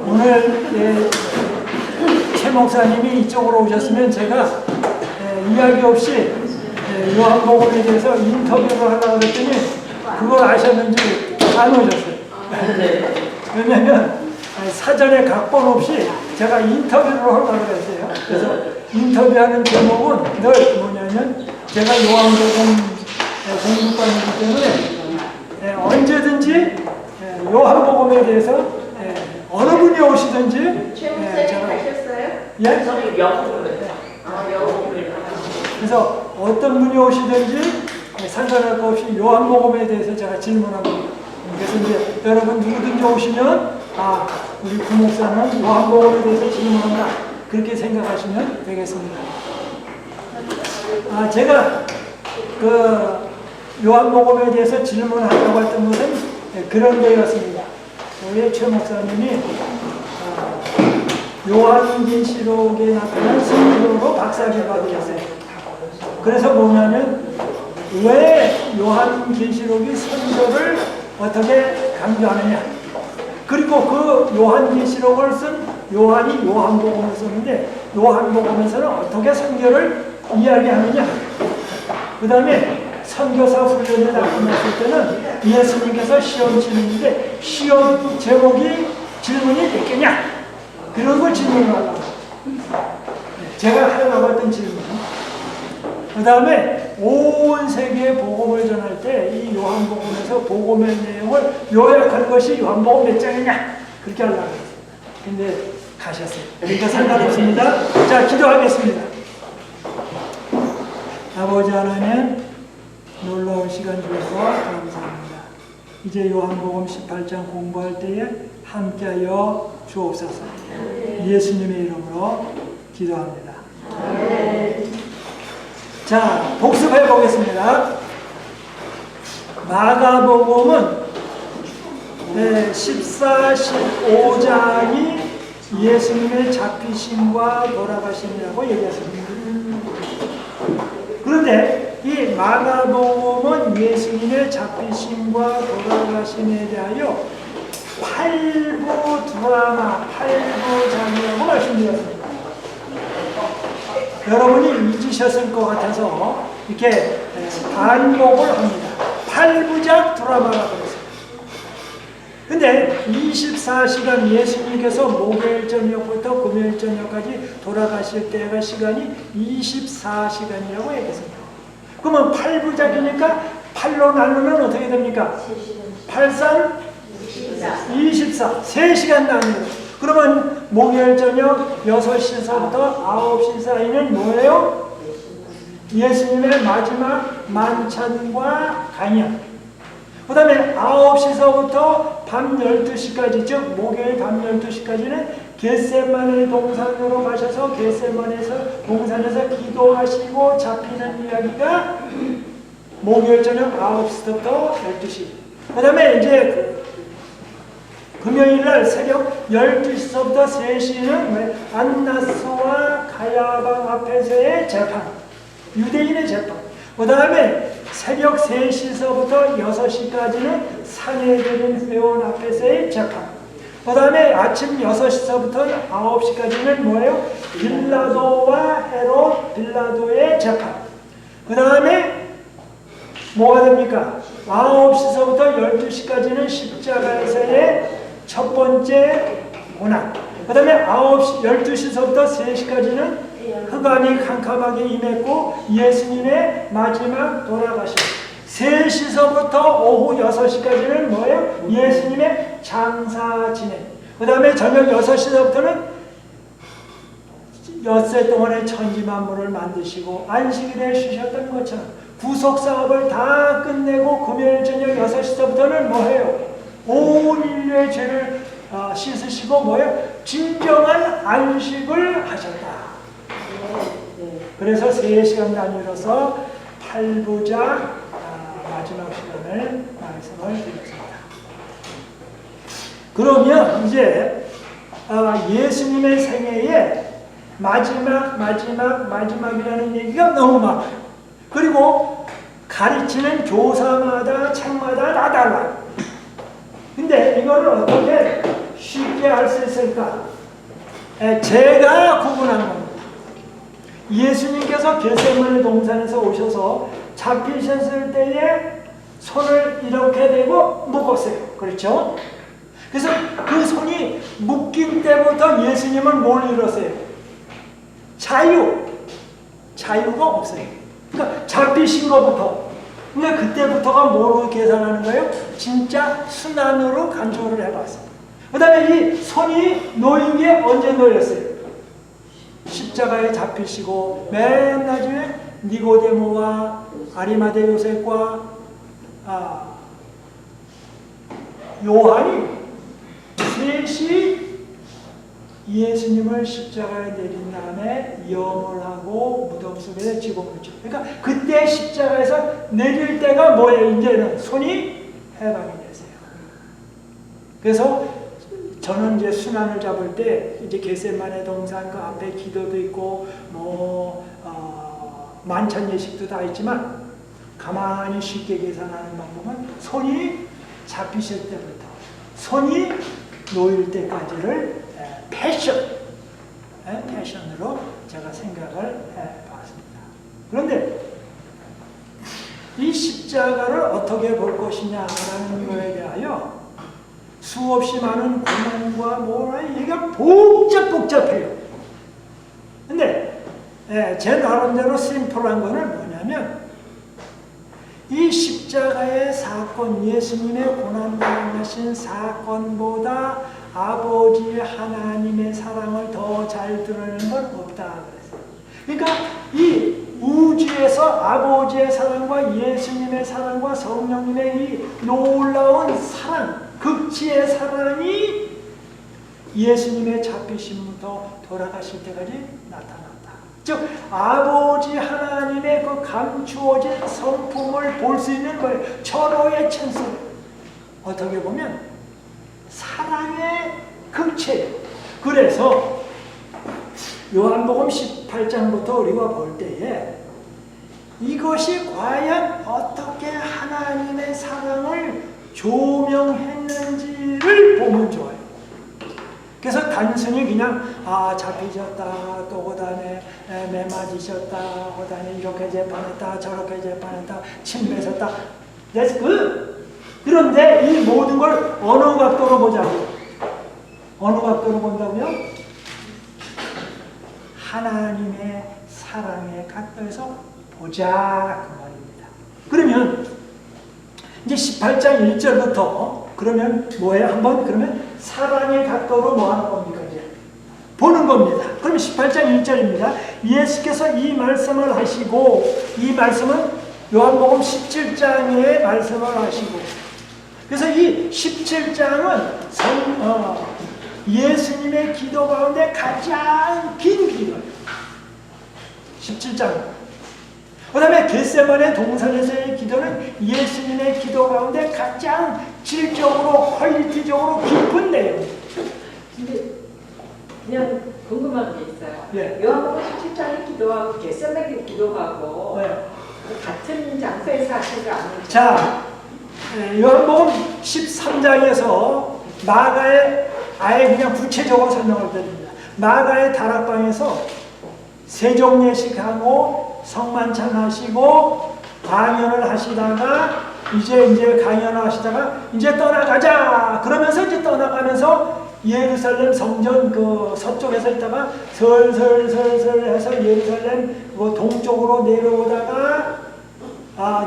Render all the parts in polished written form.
오늘 최 목사님이 이쪽으로 오셨으면 제가 이야기 없이 요한복음에 대해서 인터뷰를 하려고 했더니 그걸 아셨는지 안 오셨어요. 왜냐면 사전에 각본 없이 제가 인터뷰를 하려고 했어요. 그래서 인터뷰하는 제목은 늘 뭐냐면 제가 요한복음 공부관이기 때문에 언제든지 요한복음에 대해서 어느 분이 오시든지 최 목사님 가셨어요? 예? 저희 영어를 그래서 어떤 분이 오시든지 상관할 것 없이 요한복음에 대해서 제가 질문합니다. 그래서 이제 여러분 누구든지 오시면 우리 부목사는 요한복음에 대해서 질문한다 그렇게 생각하시면 되겠습니다. 제가 그 요한복음에 대해서 질문하려고 했던 것은 그런 데였습니다. 우리 최 목사님이 요한계시록에 나타난 성경으로 박사를 받으셨어요. 그래서 뭐냐면 왜 요한계시록이 선조를 어떻게 강조하느냐, 그리고 그 요한계시록을 쓴 요한이 요한복음을 썼는데 요한복음에서는 어떻게 선교를 이야기하느냐, 그 다음에 선교사 훈련에 나타났을 때는 예수님께서 시험 치는데 시험 제목이 질문이 몇 개냐, 그런 걸 질문을 하려고 제가 하려고 했던 질문. 그 다음에 온 세계에 복음을 전할 때 이 요한복음에서 복음의 내용을 요약한 것이 요한복음 몇 장이냐, 그렇게 하려고 했어요. 근데 가셨어요. 그러니까 상관없습니다. 자, 기도하겠습니다. 아버지 하나님, 놀라운 시간 주셔서 감사합니다. 이제 요한복음 18장 공부할 때에 함께하여 주옵소서. 예수님의 이름으로 기도합니다. 자, 복습해 보겠습니다. 마가복음은 14, 15장이 예수님의 잡히심과 돌아가심이라고 얘기했습니다. 그런데 이 마가복음은 예수님의 잡히심과 돌아가심에 대하여 8부 드라마, 8부장이라고 말씀드렸습니다. 여러분이 잊으셨을 것 같아서 이렇게 반복을 합니다. 8부작 드라마라고 했어요. 근데 24시간 예수님께서 목요일 저녁부터 금요일 저녁까지 돌아가실 때가 시간이 24시간이라고 얘기했습니다. 그러면 8부작이니까 8로 나누면 어떻게 됩니까? 8, 3, 24. 3시간 나누는. 그러면 목요일 저녁 6시서부터 9시 사이는 뭐예요? 예수님의 마지막 만찬과 간영. 그 다음에 9시서부터 밤 12시까지, 즉 목요일 밤 12시까지는 겟세마네 동산으로 가셔서 겟세마네에서 동산에서 기도하시고 잡히는 이야기가 목요일 저녁 9시부터 12시. 그 다음에 이제 금요일날 새벽 12시부터 3시는 안나스와 가야방 앞에서의 재판, 유대인의 재판. 그 다음에 새벽 3시서부터 6시까지는 산헤드린 회원 앞에서의 재판. 그 다음에 아침 6시서부터 9시까지는 뭐예요? 빌라도와 헤롯 빌라도의 재판. 그 다음에 뭐가 됩니까? 9시서부터 12시까지는 십자가에서의 첫 번째 고난. 그 다음에 12시서부터 3시까지는 흑암이 캄캄하게 임했고 예수님의 마지막 돌아가심. 3시서부터 오후 6시까지는 뭐예요? 예수님의 장사 진행. 그 다음에 저녁 6시서부터는 엿새 동안의 천지만물을 만드시고 안식일에 쉬셨던 것처럼 구속사업을 다 끝내고 금요일 저녁 6시서부터는 뭐예요? 온 인류의 죄를 씻으시고 뭐예요? 진정한 안식을 하셨다. 그래서 3시간 단위로서 8부작 마지막 시간을 말씀을 드렸습니다. 그러면 이제 예수님의 생애에 마지막이라는 얘기가 너무 많아요. 그리고 가르치는 교사마다 책마다 다 달라요. 근데 이거를 어떻게 쉽게 알 수 있을까? 제가 구분한 겁니다. 예수님께서 겟세마네 동산에서 오셔서 잡히셨을 때에 손을 이렇게 대고 묶었어요. 그렇죠? 그래서 그 손이 묶인 때부터 예수님은 뭘 잃었어요? 자유가 없어요. 그러니까 잡히신 것부터. 그러니까 그때부터가 뭐로 계산하는 거예요? 진짜 순환으로 간주를 해봤어요. 그 다음에 이 손이 놓인 게 언제 놓였어요? 십자가에 잡히시고 맨 나중에 니고데모와 아리마대 요셉과 요한이 셋이 예수님을 십자가에 내린 다음에 염을 하고 무덤 속에 집어넣죠. 그러니까 그때 십자가에서 내릴 때가 뭐예요? 이제는 손이 해방이 되세요. 그래서 저는 이제 순환을 잡을 때 이제 겟세마네 동산 그 앞에 기도도 있고 만찬 예식도 다 있지만 가만히 쉽게 계산하는 방법은 손이 잡히실 때부터 손이 놓일 때까지를 패션으로 제가 생각을 해봤습니다. 그런데 이 십자가를 어떻게 볼 것이냐라는 거에 대하여 수없이 많은 고난과 얘가 복잡해요. 근데 제 나름대로 심플한 거는 뭐냐면 이 십자가의 사건, 예수님의 고난당하신 사건보다 아버지 하나님의 사랑을 더 잘 드러내는 건 없다 그랬어요. 그러니까 이 우주에서 아버지의 사랑과 예수님의 사랑과 성령님의 이 놀라운 사랑, 극치의 사랑이 예수님의 잡히심부터 돌아가실 때까지 나타났다. 즉 아버지 하나님의 그 감추어진 성품을 볼 수 있는 거예요. 철호의 천성. 어떻게 보면 사랑의 극치예요. 그래서 요한복음 18장부터 우리가 볼 때에 이것이 과연 어떻게 하나님의 사랑을 조명했는지를 보면 좋아요. 그래서 단순히 그냥 잡히셨다, 또 그다음에 매 맞으셨다, 그다음에 이렇게 재판했다, 저렇게 재판했다, 침 뱉었다. That's good. 그런데 이 모든 걸 어느 각도로 보자고요? 어느 각도로 본다고요? 하나님의 사랑의 각도에서 보자 그 말입니다. 그러면 이제 18장 1절부터 그러면 뭐예요? 한번 그러면 사랑의 각도로 뭐 하는 겁니까? 이제 보는 겁니다. 그럼 18장 1절입니다. 예수께서 이 말씀을 하시고, 이 말씀은 요한복음 17장의 말씀을 하시고, 그래서 이 17장은 예수님의 기도 가운데 가장 긴 기도예요. 17장. 그 다음에 겟세마네 동산에서의 기도는 예수님의 기도 가운데 가장 질적으로 퀄리티적으로 깊은 내용입니다. 근데 그냥 궁금한 게 있어요. 예. 요한복음 17장의 기도하고 겟세마네 기도하고 네. 같은 장소에서 하신 거 아니에요? 자, 요한복음 13장에서 마가의 아예 그냥 구체적으로 설명을 드립니다. 마가의 다락방에서 세종예식하고 성만찬 하시고 강연을 하시다가 이제 강연을 하시다가 이제 떠나가자 그러면서 이제 떠나가면서 예루살렘 성전 그 서쪽에서 있다가 설설설설 해서 예루살렘 그 동쪽으로 내려오다가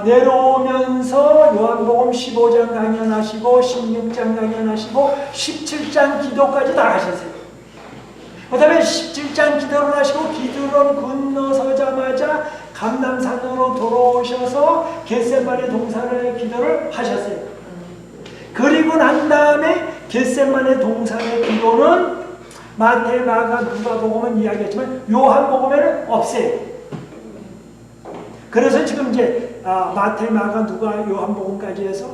내려오면서 요한복음 15장 강연하시고 16장 강연하시고 17장 기도까지 다 하셨어요. 그 다음에 17장 기도를 하시고 기드론 건너서자마자 감람산으로 돌아오셔서 겟세마네 동산의 기도를 하셨어요. 그리고 난 다음에 겟세마네 동산의 기도는 마태, 마가, 누가복음은 이야기했지만 요한복음에는 없어요. 그래서 지금 이제 마태, 마가, 누가, 요한복음까지 해서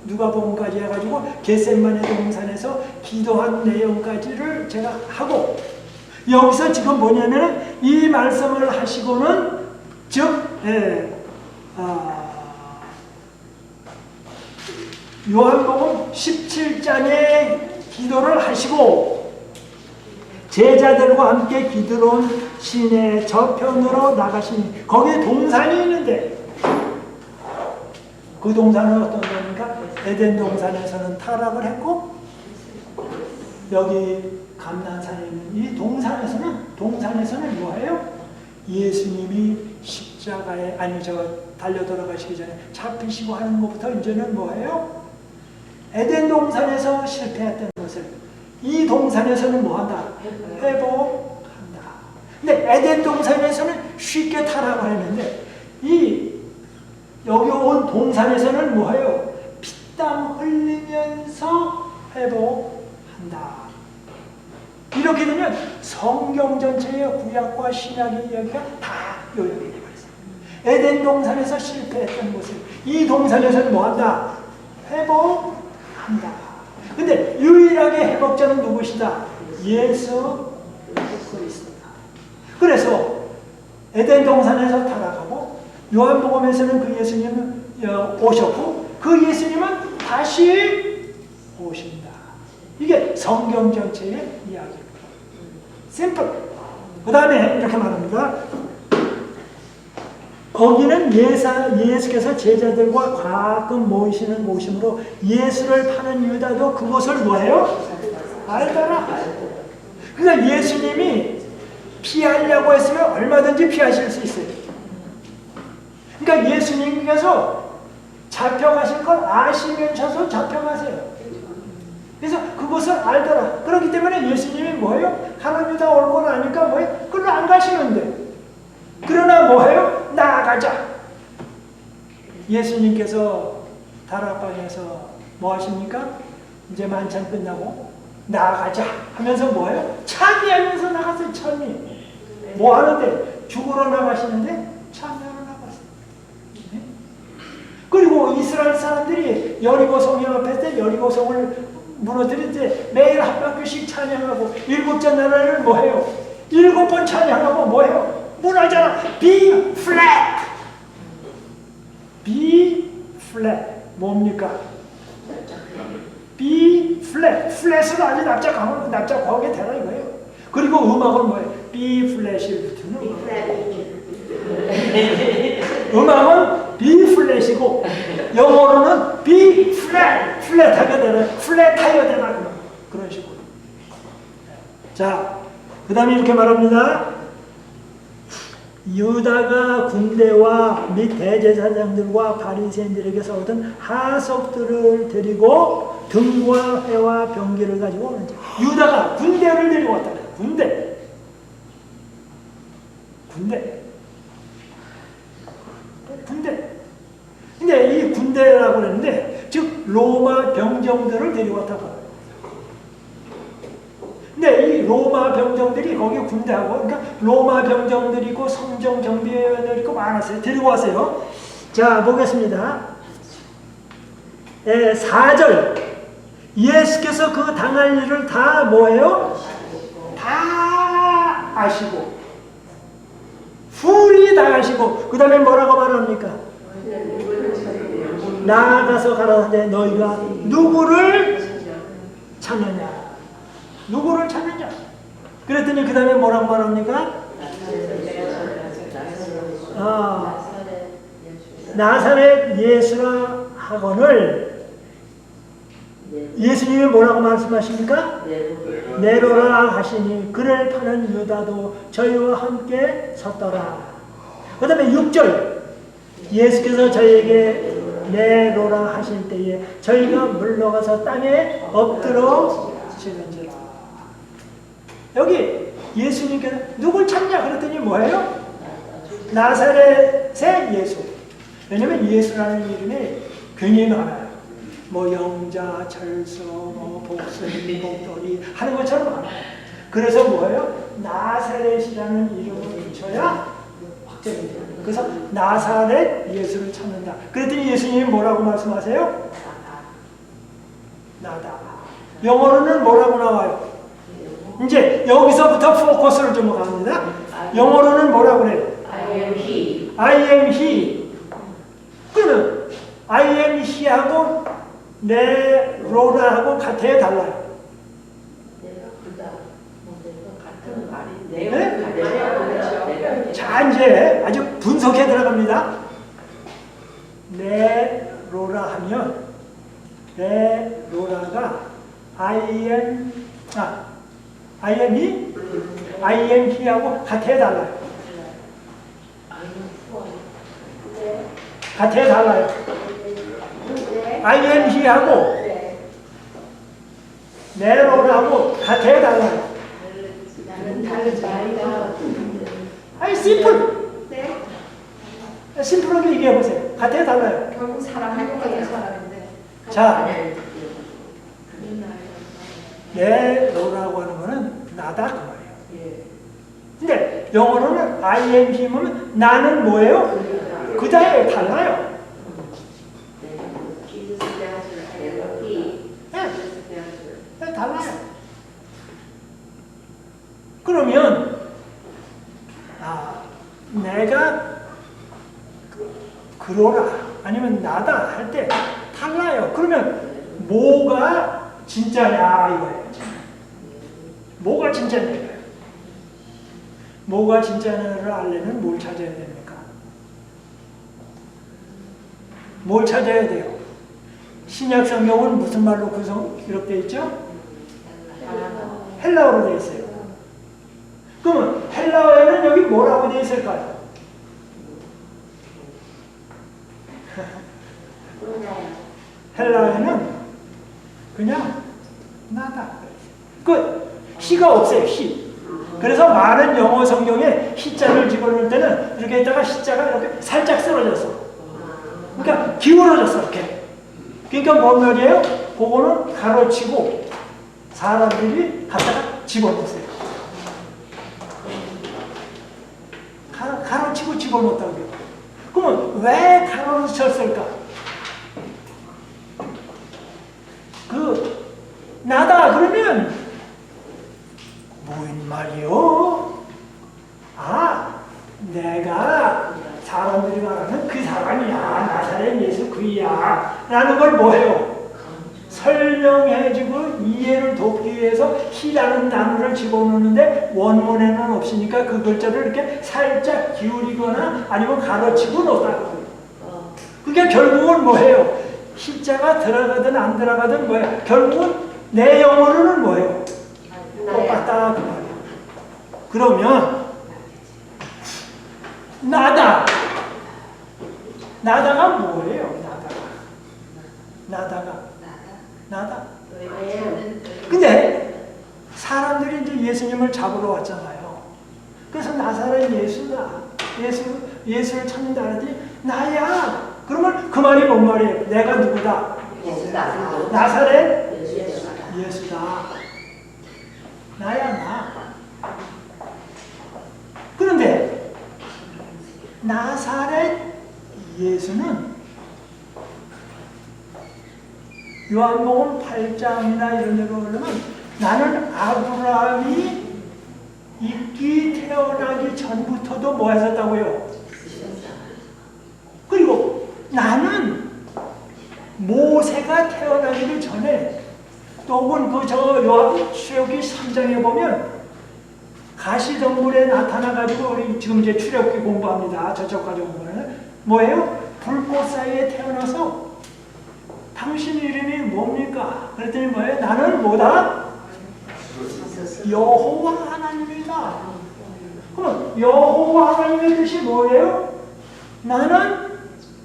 누가복음까지 해가지고 겟세마네 동산에서 기도한 내용까지를 제가 하고 여기서 지금 뭐냐면 이 말씀을 하시고는 즉 요한복음 17장의 기도를 하시고 제자들과 함께 기드론 시내 저편으로 나가시니 거기에 동산이 있는데 그 동산은 어떤 겁니까? 에덴 동산에서는 타락을 했고 여기 감난산에 있는 이 동산에서는 뭐예요? 예수님이 십자가에 달려 돌아가시기 전에 잡히시고 하는 것부터 이제는 뭐예요? 에덴 동산에서 실패했던 것을 이 동산에서는 뭐한다? 회복한다. 근데 에덴 동산에서는 쉽게 타락을 했는데 여기 온 동산에서는 뭐예요? 피땀 흘리면서 회복한다. 이렇게 되면 성경 전체의 구약과 신약의 이야기가 다 요약이 되어버렸어요. 에덴 동산에서 실패했던 것을 이 동산에서는 뭐한다? 회복한다. 근데 유일하게 회복자는 누구시다? 예수 그리스도다. 그래서 에덴 동산에서 타락하고 요한복음에서는 그 예수님은 오셨고 그 예수님은 다시 오신다. 이게 성경 전체의 이야기입니다. 심플. 그 다음에 이렇게 말합니다. 거기는 예수께서 제자들과 가끔 모이시는 곳이므로 예수를 파는 유다도 그곳을 뭐해요? 알더라. 그러니까 예수님이 피하려고 했으면 얼마든지 피하실 수 있어요. 그러니까 예수님께서 잡혀가실 걸 아시면서도 잡혀가세요. 그래서 그것을 알더라. 그렇기 때문에 예수님이 뭐예요? 가룟 유다 올 걸 아니까 뭐예요? 그걸로 안 가시는데. 그러나 뭐예요? 나아가자. 예수님께서 다락방에서 뭐 하십니까? 이제 만찬 끝나고 나아가자 하면서 뭐예요? 찬미하면서 나갔어요. 찬미. 뭐 하는데? 죽으러 나가시는데 찬미하러 나갔어요. 네? 그리고 이스라엘 사람들이 여리고성 앞에 때 여리고성을 무너뜨릴 때 매일 한 바퀴씩 찬양하고 7째 나라를 뭐해요? 7번 찬양하고 뭐해요? 무너져라. Be flat. Be flat. 뭡니까? Be flat. flat은 아주 납작하게 되라 이거예요. 그리고 음악은 뭐예요? B 플랫이 붙는 음악은 B 플랫이고 영어로는 B 플랫, 플랫하게 되는, 플랫하게 되는 그런 식으로. 자, 그 다음에 이렇게 말합니다. 유다가 군대와 및 대제사장들과 바리새인들에게서 얻은 하석들을 데리고 등과 회와 병기를 가지고 오는지. 유다가 군대를 데리고 왔다. 군대. 근데 이 군대라고 그랬는데, 즉 로마 병정들을 데려왔다고. 근데 이 로마 병정들이 거기 군대하고, 그러니까 로마 병정들이 있고 성정 경비원들이 있고 많았어요. 데리고 왔어요. 자, 보겠습니다. 4절. 예수께서 그 당할 일을 다 뭐예요? 다 아시고 풀이 다 아시고 그 다음에 뭐라고 말합니까? 나아가서 가라사대 너희가 누구를 찾느냐? 누구를 찾느냐? 그랬더니 그 다음에 뭐라고 말합니까? 나사렛 예수라 하거늘 예수님이 뭐라고 말씀하십니까? 내로라 하시니 그를 파는 유다도 저희와 함께 섰더라. 그 다음에 6절 예수께서 저희에게 내로라 하실 때에 저희가 물러가서 땅에 엎드러 지는지라. 여기 예수님께서 누굴 찾냐 그랬더니 뭐예요? 나사렛의 예수. 왜냐면 예수라는 이름이 굉장히 많아요. 뭐 영자, 철서, 뭐 복순, 복돌이 하는 것처럼 많아요. 그래서 뭐예요? 나사렛이라는 이름을 붙여야 확정이 돼요. 그래서 나사렛 예수를 찾는다. 그랬더니 예수님이 뭐라고 말씀하세요? 나다. 영어로는 뭐라고 나와요? 이제 여기서부터 포커스를 좀 갑니다. 영어로는 뭐라고 그래요? I am he. I am he. 그러면 I am he하고 네로라하고 같아요, 달라요? 네? 자, 이제 아주 분석해 들어갑니다. 네로라 하면 네로라가 IME, IMP하고 같아 달라요. 같아 달라요. IMP하고 네로라고 같아 달라요. 아니 심플. 심플하게 얘기해 보세요. 같아 달라요. 결국 사람하고 같은 사람인데. 자, 네로라고 하는 거는 나다 그 말이에요. 근데 영어로는 IMP면 나는 뭐예요? 그다에 달라요. 네, 달라요. 그러면 내가 그러라 아니면 나다 할 때 달라요. 그러면 뭐가 진짜냐 이거예요. 뭐가 진짜냐 이거예요. 뭐가 진짜냐를 알려면 뭘 찾아야 됩니까? 뭘 찾아야 돼요? 신약 성경은 무슨 말로 기록되어 있죠? 헬라어로 되어 있어요. 그러면 헬라어에는 여기 뭐라고 되어 있을까요? 헬라어에는 그냥 나다. 그 히가 없어요. 히. 그래서 많은 영어 성경에 히자를 집어넣을 때는 이렇게 있다가 히자가 이렇게 살짝 쓰러졌어. 그러니까 기울어졌어 이렇게. 그러니까 뭔 말이에요? 그거는 가로치고 사람들이 갖다가 집어넣었어요. 가로치고 집어넣었다고요. 그러면 왜 가로를 쳤을까? 나다 그러면 뭐인 말이요? 내가 사람들이 말하는 그 사람이야. 나사렛 예수 그이야. 라는 걸 뭐해요? 설명해주고 이해를 돕기 위해서 히라는 단어를 집어넣는데 원문에는 없으니까 그 글자를 이렇게 살짝 기울이거나 아니면 가로치고 넣었다고요. 그게 결국은 뭐예요? 히자가 들어가든 안 들어가든 뭐예요? 결국은 내 영어로는 뭐예요? 똑같다 그 말이에요. 그러면 나다가 뭐예요? 나다. 근데 사람들이 이제 예수님을 잡으러 왔잖아요. 그래서 나사렛 예수다. 예수를 찾는다 하더니 나야. 그러면 그 말이 뭔 말이에요? 내가 누구다? 예수다. 나사렛 예수다. 나야 나. 그런데 나사렛 예수는 요한복음 8장이나 이런 데로 보면 나는 아브라함이 태어나기 전부터도 뭐 했었다고요? 그리고 나는 모세가 태어나기도 전에 또 혹은 요한복음 3장에 보면 가시덤불에 나타나가지고 우리 지금 이제 출애굽기 공부합니다. 저쪽까지 공부는 뭐예요? 불꽃 사이에 태어나서 당신 이름이 뭡니까? 그랬더니 뭐예요? 나는 뭐다? 여호와 하나님이다. 그럼 여호와 하나님의 뜻이 뭐예요? 나는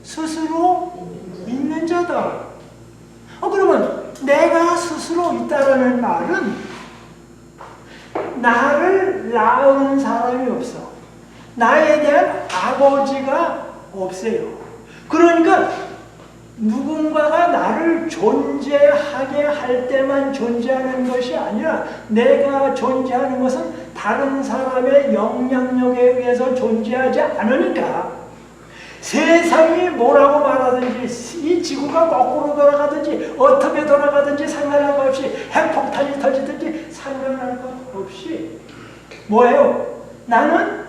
스스로 있는 자다. 그러면 내가 스스로 있다라는 말은 나를 낳은 사람이 없어. 나에 대한 아버지가 없어요. 그러니까 누군가가 나를 존재하게 할 때만 존재하는 것이 아니라 내가 존재하는 것은 다른 사람의 영향력에 의해서 존재하지 않으니까 세상이 뭐라고 말하든지 이 지구가 거꾸로 돌아가든지 어떻게 돌아가든지 상관할 것 없이 핵폭탄이 터지든지 상관할 것 없이 뭐예요? 나는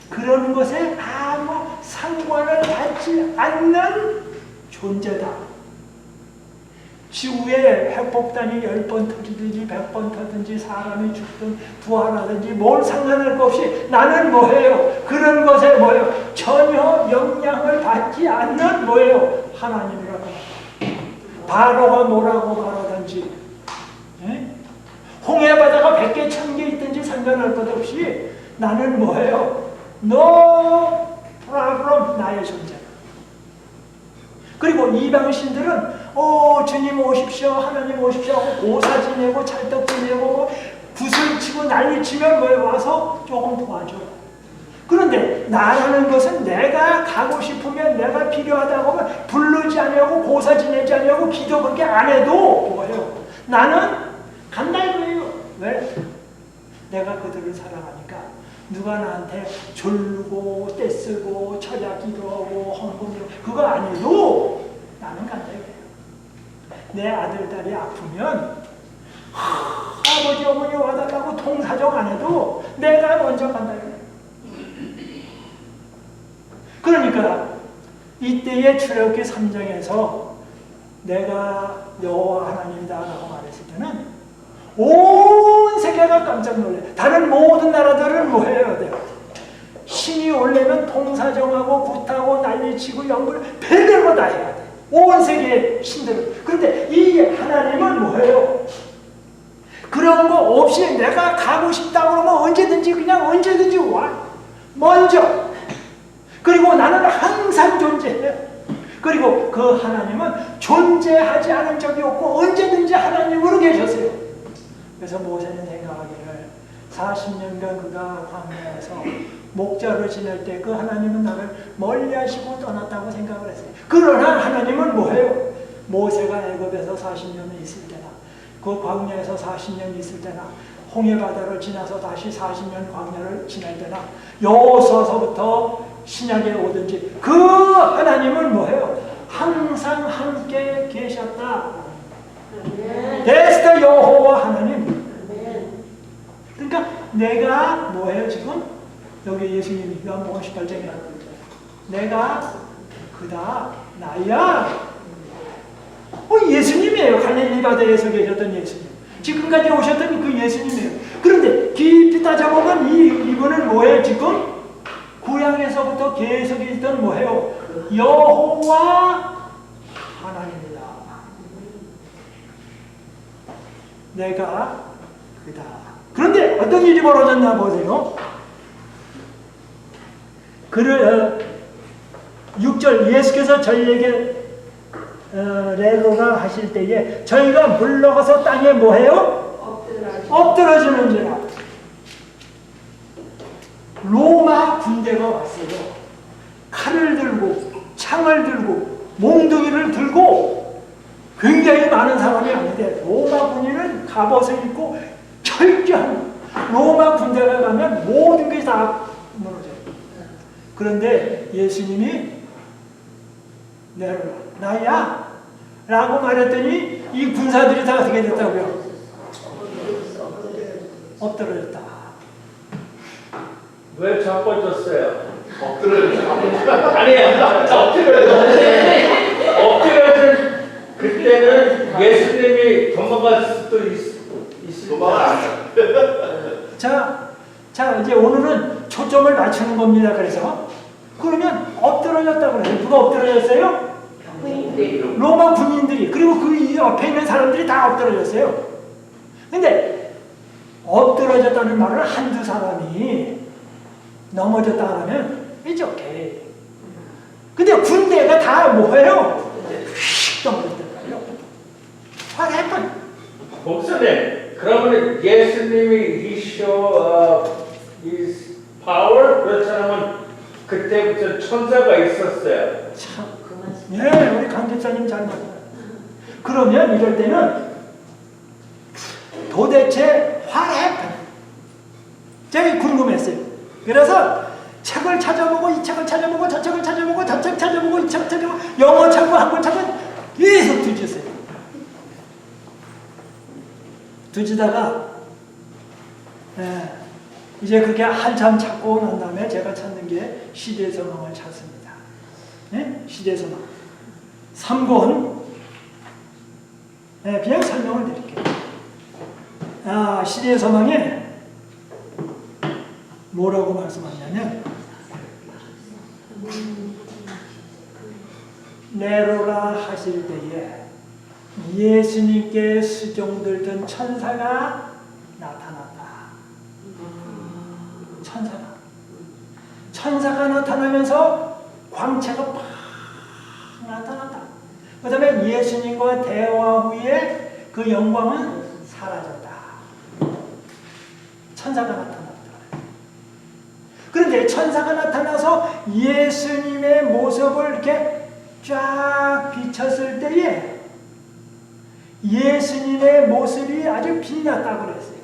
그런 것에 아무 상관을 받지 않는 존재다. 지구에 핵폭탄이 10번 터지든지 100번 터든지 사람이 죽든 부활하든지 뭘 상관할 것 없이 나는 뭐예요? 그런 것에 뭐예요? 전혀 영향을 받지 않는 뭐예요? 하나님이라고. 바로가 뭐라고 말하든지 홍해바다가 100개 1000개 있든지 상관할 것 없이 나는 뭐예요? No problem, 나의 존재. 그리고 이방신들은 주님 오십시오, 하나님 오십시오 하고 고사 지내고 찰떡 지내고 뭐 붓을 치고 난리치면 뭐 와서 조금 도와줘. 그런데 나라는 것은 내가 가고 싶으면 내가 필요하다고 하면 부르지 않냐고 고사 지내지 않냐고 기도 그렇게 안 해도 뭐예요? 나는 간다 이거예요. 왜? 내가 그들을 사랑하니까. 누가 나한테 졸고 떼쓰고 철야 기도하고 헌금도 그거 안 해도 나는 간다 이거예요. 내 아들 딸이 아프면 아버지 어머니 와달라고 통사정 안 해도 내가 먼저 간다 이거예요. 그러니까 이때의 출애굽기 3장에서 내가 여호와 하나님이다 라고 말했을 때는 온 세계가 깜짝 놀래. 다른 모든 나라들은 뭐 해야 돼요? 신이 올려면 통사정하고 굿하고 난리치고 영불 별별거 다 해야 돼. 온 세계의 신들은. 그런데 이 하나님은 뭐예요? 그런 거 없이 내가 가고 싶다 그러면 언제든지 그냥 언제든지 와. 먼저. 그리고 나는 항상 존재해요. 그리고 그 하나님은 존재하지 않은 적이 없고 언제든지 하나님으로 계셨어요. 그래서 모세는 생각하기를 40년간 그가 광야에서 목자로 지낼 때 그 하나님은 나를 멀리하시고 떠났다고 생각을 했어요. 그러나 하나님은 뭐예요? 모세가 애굽에서 40년을 있을 때나 그 광야에서 40년 있을 때나 홍해바다를 지나서 다시 40년 광야를 지날 때나 여호수아서부터 신약에 오든지 그 하나님은 뭐예요? 항상 함께 계셨다. 데스터 여호와 하나님. 그러니까 내가 뭐예요 지금? 여기 예수님이 요한복음 18장에 내가 그다 나야. 예수님이에요. 갈릴리 바다에서 계셨던 예수님. 지금까지 오셨던 그 예수님이에요. 그런데 깊이 따져보면 이분은 뭐예요 지금? 구약에서부터 계속 있던 뭐예요? 여호와 하나님이다. 내가 그다. 그런데 어떤 일이 벌어졌나 보세요. 6절 예수께서 저희에게 레로가 하실 때에 저희가 물러가서 땅에 뭐해요? 엎드러지는지라. 로마 군대가 왔어요. 칼을 들고 창을 들고 몽둥이를 들고 굉장히 많은 사람이 아닌데 로마 군인은 갑옷을 입고 철저한 로마 군대가 가면 모든 게 다 무너져요. 그런데 예수님이 내려라 나야 라고 말했더니 이 군사들이 다 어떻게 됐다고요? 엎드러졌다. 왜 자빠졌어요? 엎드려졌다. 아니에요. 엎드려진 그때는 예수님이 도망갈 수도 있을 도망을 안 해. 자, 이제 오늘은 초점을 맞추는 겁니다. 그래서 그러면 엎드러졌다고 그래요. 누가 엎드러졌어요? 로마 군인들이. 그리고 그 옆에 있는 사람들이 다 엎드러졌어요. 근데 엎드러졌다는 말을 한두 사람이 넘어졌다 하면 it's okay. 근데 군대가 다 뭐예요? 휙 넘어졌다고요. What happened? 목사님, 그러면 예수님이 He show His power 그렇다면 그때부터 천사가 있었어요. 참, 예, 우리 강 집사님 잘 맞아요. 그러면 이럴 때는 도대체 what happened? 제가 궁금했어요. 그래서 책을 찾아보고 이 책을 찾아보고 저 책을 찾아보고 저 책 찾아보고 이 책 찾아보고 영어 찾고 한글 찾고 계속 뒤졌어요. 뒤지다가 이제 그렇게 한참 찾고 난 다음에 제가 찾는 게 시대서망을 찾습니다. 시대서망 3권 네, 그냥 설명을 드릴게요. 시대의 소망에 뭐라고 말씀하냐면 내로라 하실 때에 예수님께 수종들던 천사가 나타났다. 천사가 나타나면서 광채가 팍 나타났다. 그 다음에 예수님과 대화 후에 그 영광은 사라졌다. 천사가 나타났다. 그런데 천사가 나타나서 예수님의 모습을 이렇게 쫙 비쳤을 때에 예수님의 모습이 아주 빛났다고 그랬어요.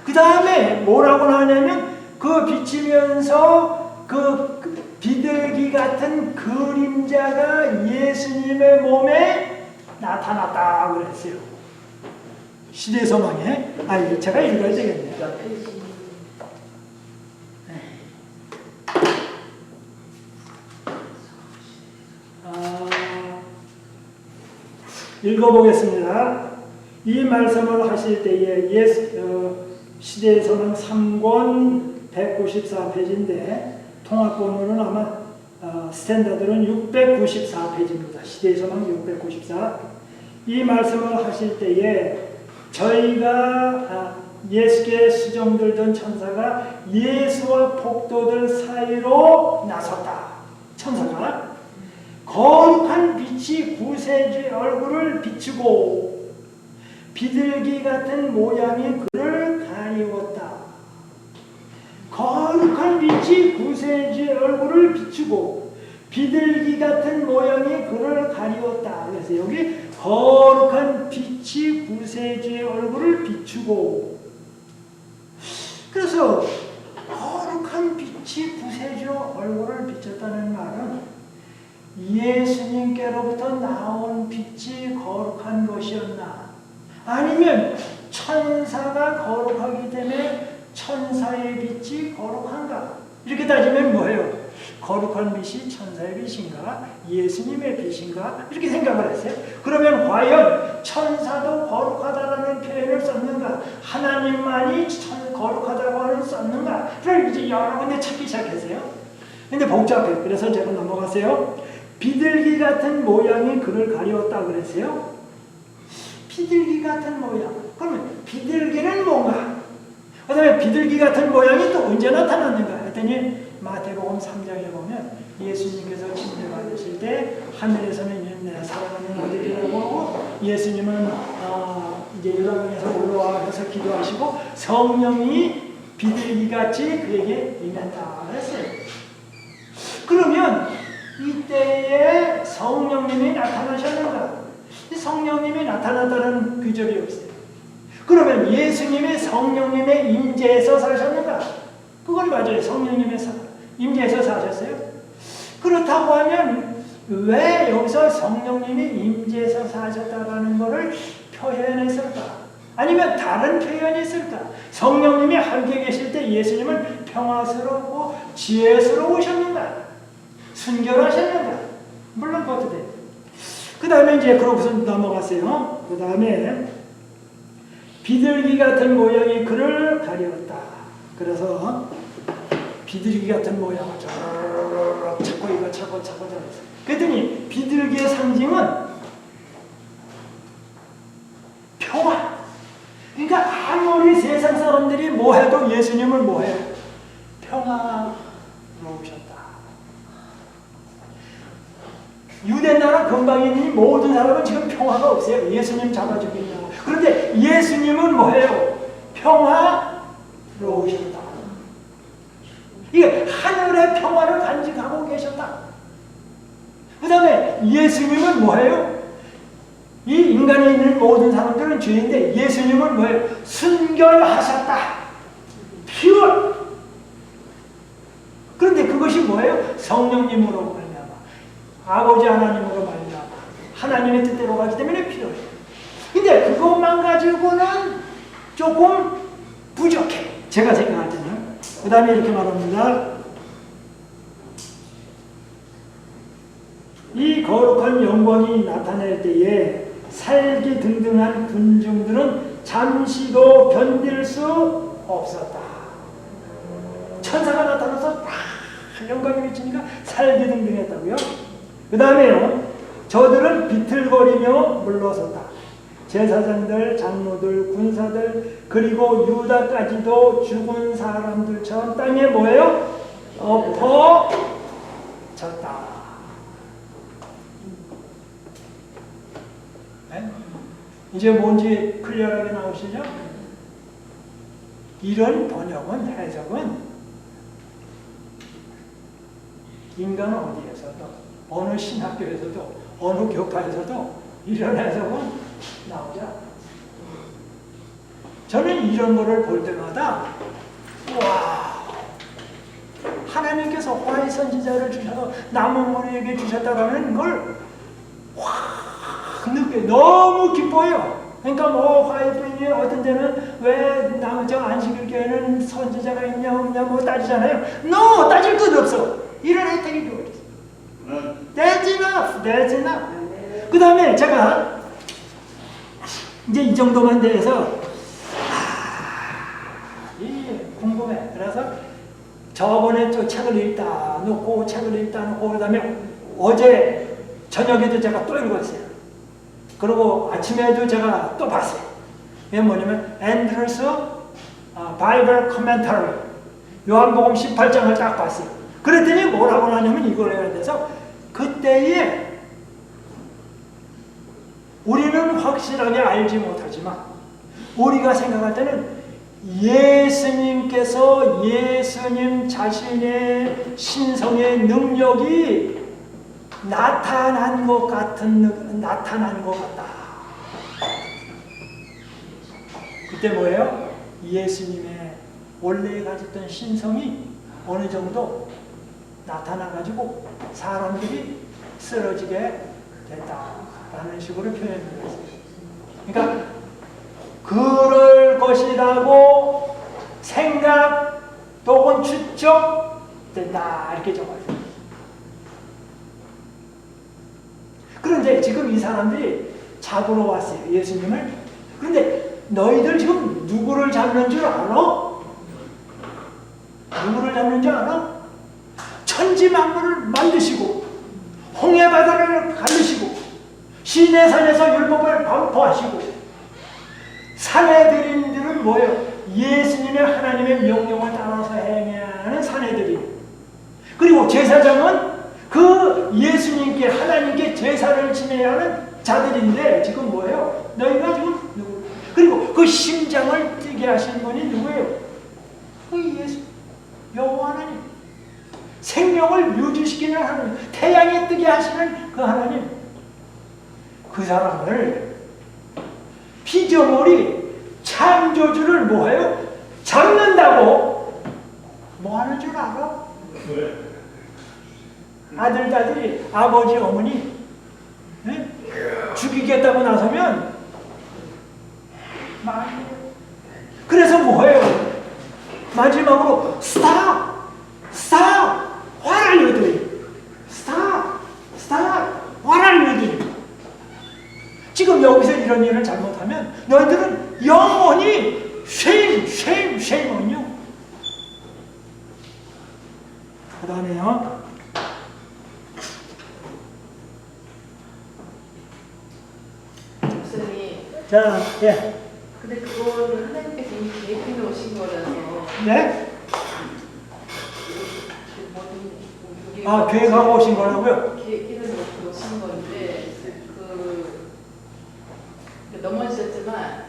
그 다음에 뭐라고 나오냐면 그 비치면서 그 비둘기 같은 그림자가 예수님의 몸에 나타났다고 그랬어요. 시대 소망에. 제가 읽어야 되겠네요. 읽어보겠습니다. 이 말씀을 하실 때에 시대의 소망 3권 194페이지인데 통합본으로는 아마 스탠다드는 694페이지입니다. 시대의 소망 694. 이 말씀을 하실 때에 저희가 예수께 수종들던 천사가 예수와 폭도들 사이로 나섰다. 천사가 거룩한 빛이 구세주의 얼굴을 비추고 비둘기 같은 모양이 그를 가리웠다. 거룩한 빛이 구세주의 얼굴을 비추고 비둘기 같은 모양이 그를 가리웠다. 그래서 여기 거룩한 빛이 구세주의 얼굴을 비추고, 그래서 거룩한 빛이 구세주의 얼굴을 비췄다는 말은 예수님께로부터 나온 빛이 거룩한 것이었나? 아니면 천사가 거룩하기 때문에 천사의 빛이 거룩한가? 이렇게 따지면 뭐예요? 거룩한 빛이 천사의 빛인가? 예수님의 빛인가? 이렇게 생각을 했어요. 그러면 과연 천사도 거룩하다라는 표현을 썼는가? 하나님만이 거룩하다고 하는 썼는가? 를 이제 여러 군데 찾기 시작했어요. 근데 복잡해요. 그래서 제가 넘어가세요. 비둘기 같은 모양이 그를 가리웠다 그랬어요. 비둘기 같은 모양. 그러면 비둘기는 뭔가? 그 다음에 비둘기 같은 모양이 또 언제 나타났는가 했더니 마태복음 3장에 보면 예수님께서 침례 받으실 때 하늘에서는 내 사랑하는 아들이라고 하고 예수님은 이제 열왕에서 올라와서 기도하시고 성령이 비둘기같이 그에게 임했다 그랬어요. 그러면 이때에 성령님이 나타나셨는가? 성령님이 나타났다는 규절이 없어요. 그러면 예수님이 성령님의 임재에서 사셨는가? 그건 맞아요. 성령님의 임재에서 사셨어요. 그렇다고 하면 왜 여기서 성령님이 임재에서 사셨다라는 것을 표현했을까? 아니면 다른 표현이 있을까? 성령님이 함께 계실 때 예수님은 평화스럽고 지혜스러우셨는가? 순결하셨는가? 물론 그것도 돼요. 그 다음에 이제 그러고서 넘어갔어요. 그 다음에 비둘기 같은 모양이 그를 가리웠다. 그래서 비둘기 같은 모양을 찾고 이거 찾고 그랬더니 비둘기의 상징은 평화. 그러니까 아무리 세상 사람들이 뭐 해도 예수님은 뭐 해요? 평화로우셨다. 유대 나라 근방인이 모든 사람은 지금 평화가 없어요. 예수님 잡아 죽이려고. 그런데 예수님은 뭐예요? 평화로우셨다. 이게 하늘의 평화를 간직하고 계셨다. 그 다음에 예수님은 뭐예요? 이 인간에 있는 모든 사람들은 죄인데 예수님은 뭐예요? 순결하셨다. pure. 그런데 그것이 뭐예요? 성령님으로 말미암아. 아버지 하나님으로 말미암아. 하나님의 뜻대로 가기 때문에 필요해요. 근데 그것만 가지고는 조금 부족해. 제가 생각할 때는. 그 다음에 이렇게 말합니다. 이 거룩한 영광이 나타날 때에 살기 등등한 군중들은 잠시도 견딜 수 없었다. 천사가 나타나서 영광이 미치니까 살기 등등했다고요. 그 다음에요. 저들은 비틀거리며 물러섰다. 제사장들, 장로들, 군사들, 그리고 유다까지도 죽은 사람들처럼 땅에 뭐예요? 엎어졌다. 네? 이제 뭔지 클리어하게 나오시죠? 이런 번역은, 해석은 인간 어디에서도, 어느 신학교에서도, 어느 교파에서도 이런 해석은 나오지 않아요. 저는 이런 거를 볼 때마다 와, 하나님께서 화의 선지자를 주셔서 남은 무리에게 주셨다라는 걸 확 느껴 너무 기뻐요. 그러니까 뭐 화의 뿌리니 어떤 데는 왜 저 안식일교회는 선지자가 있냐 없냐 뭐 따지잖아요. No! 따질 것 없어. 이런 혜택이 줘. That's enough. That's enough. 그 다음에 제가 이제 이 정도만 돼서 궁금해. 그래서 저번에 또 책을 읽다 놓고 책을 읽다 놓고 그 다음에 어제 저녁에도 제가 또 읽었어요. 그리고 아침에도 제가 또 봤어요. 이게 뭐냐면 앤드루스 바이블 코멘터리 요한복음 18장을 딱 봤어요. 그랬더니 뭐라고 하냐면 이걸 해야 돼서 그때에 우리는 확실하게 알지 못하지만 우리가 생각할 때는 예수님께서 예수님 자신의 신성의 능력이 나타난 것 같다. 그때 뭐예요? 예수님의 원래 가졌던 신성이 어느 정도 나타나가지고 사람들이 쓰러지게 됐다라는 식으로 표현했어요. 그러니까 그럴 것이라고 생각 또는 추측된다 이렇게 적어요. 그런데 지금 이 사람들이 잡으러 왔어요. 예수님을. 그런데 너희들 지금 누구를 잡는 줄 알아? 누구를 잡는 줄 알아? 천지 만물을 만드시고 홍해 바다를 가르시고 시내산에서 율법을 반포하시고 사내들인들은 뭐예요? 예수님의 하나님의 명령을 따라서 행해야 하는 사내들이. 그리고 제사장은 그 예수님께 하나님께 제사를 지내야 하는 자들인데 지금 뭐예요? 너희가 지금 누구? 그리고 그 심장을 뛰게 하신 분이 누구예요? 그 예수 여호와 하나님. 생명을 유지시키는 하나님, 태양이 뜨게 하시는 그 하나님. 그 사람을 피조물이 창조주를 뭐해요? 잡는다고 뭐 하는 줄 알아? 아들, 딸들이 아버지, 어머니 네? 죽이겠다고 나서면 그래서 뭐해요? 마지막으로 스탑! 스탑! 화를 내더니 스탑! 스탑! 화를 내더니 지금 여기서 이런 일을 잘못하면 너희들은 영원히 쉐임은요. 그 다음에요. 목사님. 자, 예. 근데 그거는 하나님께서 이미 계획해 놓으신 거라서. 네? 아, 계획하고 오신 거라고요? 계획해 놓으신 건데 넘어지셨지만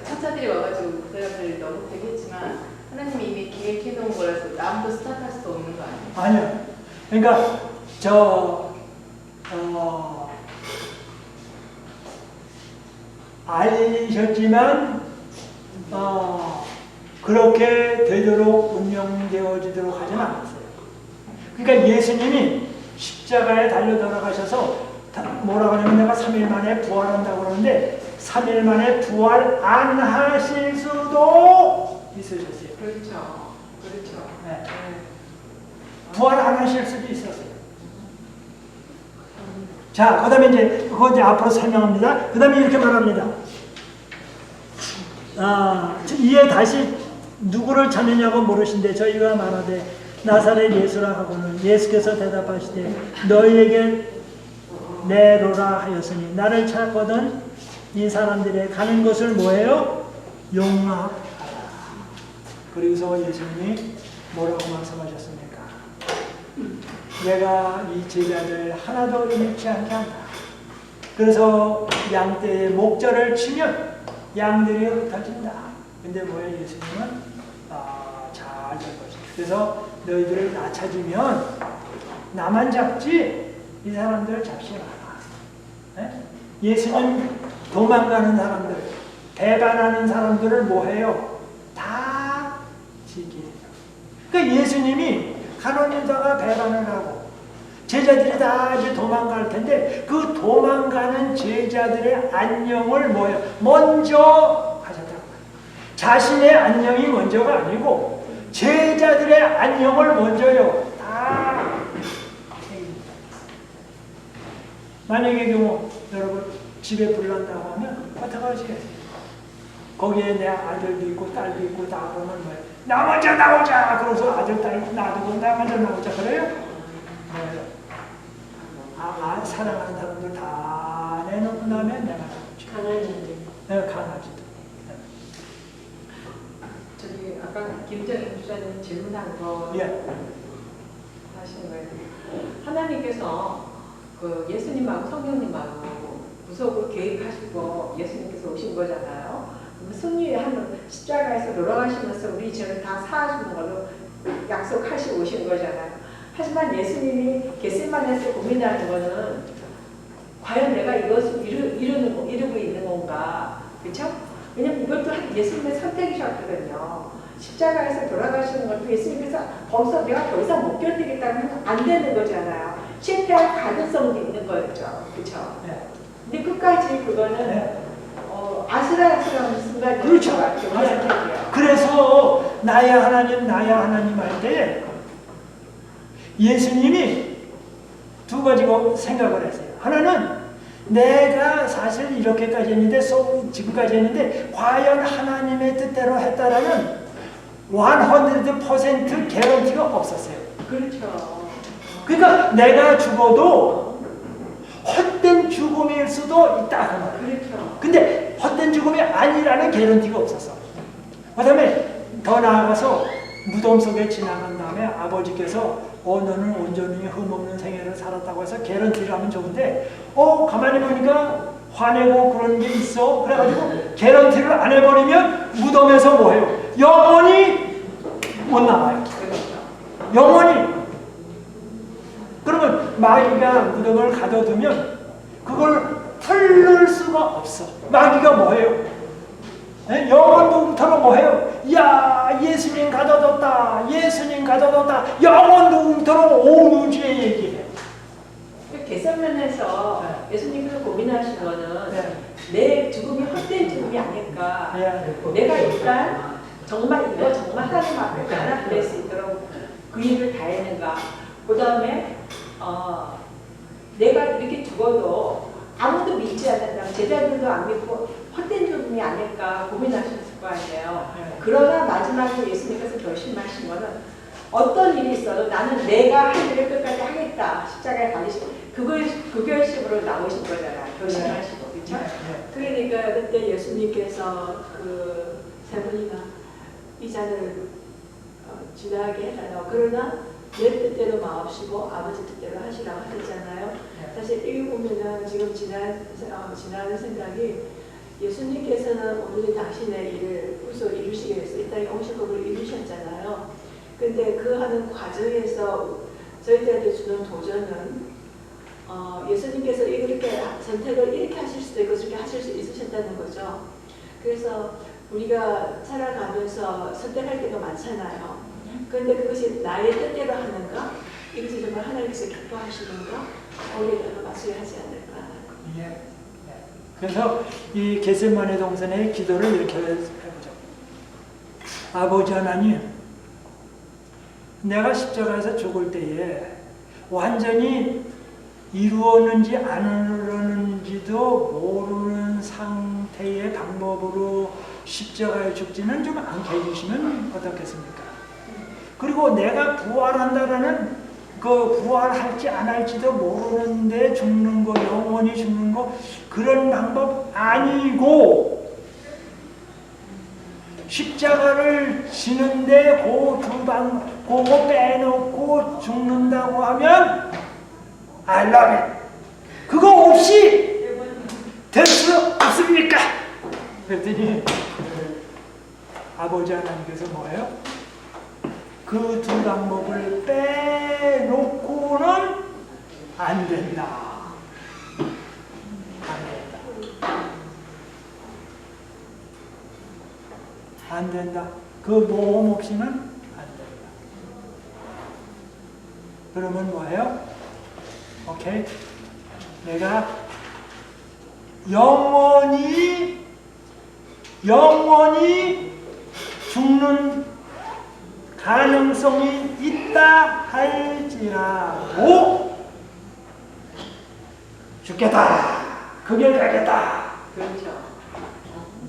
천사들이 와가지고 그 사람들이 너무 되겠지만 하나님이 이미 계획해 놓은 거라서 아무도 스탑할 수 없는 거 아니에요? 아니요. 그러니까 알리셨지만 그렇게 되도록 운영되어지도록 하지는 않았어요. 그러니까 예수님이 십자가에 달려 돌아가셔서 뭐라고 하냐면 내가 3일 만에 부활한다고 그러는데 3일 만에 부활 안 하실 수도 있으셨어요. 그렇죠. 네. 부활 안 하실 수도 있었어요. 자, 그 다음에 그거 이제 앞으로 설명합니다. 그 다음에 이렇게 말합니다. 이에 다시 누구를 찾느냐고 물으신데 저희가 말하되 나사렛 예수라 하고는 예수께서 대답하시되 너희에게 내로라 하였으니 나를 찾거든 이 사람들의 가는 것을 뭐예요? 용납하라. 그리고서 예수님이 뭐라고 말씀하셨습니까? 내가 이 제자들 하나도 잃지 않게 한다. 그래서 양떼의 목자를 치면 양들이 흩어진다. 근데 뭐예요? 예수님은 잘 될 것이다. 그래서 너희들을 나 찾으면 나만 잡지 이 사람들을 잡지 마라. 네? 예수님 도망가는 사람들, 배반하는 사람들을 뭐해요? 다 지키래요. 그러니까 예수님이 간원인자가 배반을 하고 제자들이 다 이제 도망갈 텐데 그 도망가는 제자들의 안녕을 뭐예요? 먼저 하셨다고. 자신의 안녕이 먼저가 아니고 제자들의 안녕을 먼저요. 다 만약에 경우 여러분 집에 불난다고 하면 어떻게 하시겠어요? 거기에 내 아들도 있고 딸도 있고 다 그러면 뭐예요? 나 먼저 나오자! 그래서 아들, 딸 놔두고 나 먼저 나오자. 그래요? 네. 사랑하는 사람들 다 내놓고 나면 내가 나오지. 강아지들. 네, 강아지도. 네. 저기 아까 김정인 주자님 질문한 거 예. 하시는 거예요. 하나님께서 그 예수님하고 성령님하고 구속을 계획하시고 예수님께서 오신 거잖아요. 승리의 하는 십자가에서 돌아가시면서 우리 죄를 다 사하시는 걸로 약속하시고 오신 거잖아요. 하지만 예수님이 겟세마네에서 고민하는 거는 과연 내가 이것을 이루고 있는 건가? 그렇죠? 왜냐면 이것도 예수님의 선택이셨거든요. 십자가에서 돌아가시는 것도 예수님께서 거기서 내가 더 이상 못 견디겠다면 안 되는 거잖아요. 실패할 가능성도 있는 거였죠. 그렇죠? 네. 근데 끝까지 그거는 네. 아슬아슬한 순간이 그렇죠. 같아요. 그래서 나야 하나님 할 때 예수님이 두 가지고 생각을 했어요. 하나는 내가 사실 이렇게까지 했는데 지금까지 했는데 과연 하나님의 뜻대로 했다라는 100% 개런티가 없었어요. 그렇죠. 그러니까 내가 죽어도 헛된 죽음일 수도 있다. 그렇죠. 근데 헛된 죽음이 아니라는 개런티가 없었어. 그 다음에 더 나아가서 무덤 속에 지나간 다음에 아버지께서 너는 온전히 흠없는 생애를 살았다고 해서 개런티를 하면 좋은데 가만히 보니까 화내고 그런 게 있어. 그래가지고 개런티를 안 해버리면 무덤에서 뭐해요? 영원히 못 나와요. 영원히. 그러면 마귀가 무덤을 가둬두면 그걸 털을 수가 없어. 마귀가 뭐해요? 네? 영원도부터로 뭐해요? 야, 예수님 가둬뒀다. 예수님 가둬뒀다. 영원도부터로 온 우주에 얘기해요. 겟세마네에서 예수님께서 고민하신 거는 내 죽음이 헛된 죽음이 아닐까. 내가 일단 정말 이거 정말 하나님 앞에 가나될 수 있도록 그 일을 다 했는가. 그 다음에 내가 이렇게 죽어도 아무도 믿지 않는다. 제자들도 안 믿고 헛된 죽음이 아닐까 고민하셨을 거 아니에요. 그러나 마지막에 예수님께서 결심하신 거는 어떤 일이 있어도 나는 내가 할 일을 끝까지 하겠다. 십자가에 달리시고 그 결심으로 나오신 거잖아요. 결심하시고. 그렇죠? 그러니까 그때 예수님께서 그 세 분이나 이 잔을 지나게 해달라고. 그러나 내 뜻대로 마옵시고 아버지 뜻대로 하시라고 하셨잖아요. 사실 여기 보면은 지금 지나는 생각이 예수님께서는 오늘 당신의 일을 구속 이루시기 위해서 이 땅에 오실 법을 이루셨잖아요. 근데 그 하는 과정에서 저희들한테 주는 도전은 예수님께서 이렇게 선택을 이렇게 하실 수도 있고 저렇게 하실 수 있으셨다는 거죠. 그래서 우리가 살아가면서 선택할 때가 많잖아요. 그런데 그것이 나의 뜻대로 하는가? 이것이 정말 하나님께서 기뻐하시는가? 거기에다가 맞춰야하지 않을까? 예. 그래서 이 겟세마네 동산의 기도를 이렇게 해보죠. 아버지 하나님, 내가 십자가에서 죽을 때에 완전히 이루었는지 안 이루었는지도 모르는 상태의 방법으로 십자가에 죽지는 좀 않게 해주시면 어떻겠습니까? 그리고 내가 부활한다라는 그 부활할지 안 할지도 모르는데 죽는 거, 영원히 죽는 거, 그런 방법 아니고 십자가를 지는데 그거 빼놓고 죽는다고 하면 I love it. 그거 없이 될 수 없습니까? 그랬더니 아버지 하나님께서 뭐예요? 그 두 방법을 빼놓고는 안 된다. 안 된다. 안 된다. 그 모험 없이는 안 된다. 그러면 뭐예요? 오케이? 내가 영원히 죽는 가능성이 있다 할지라도 죽겠다. 그 길 가겠다. 그렇죠.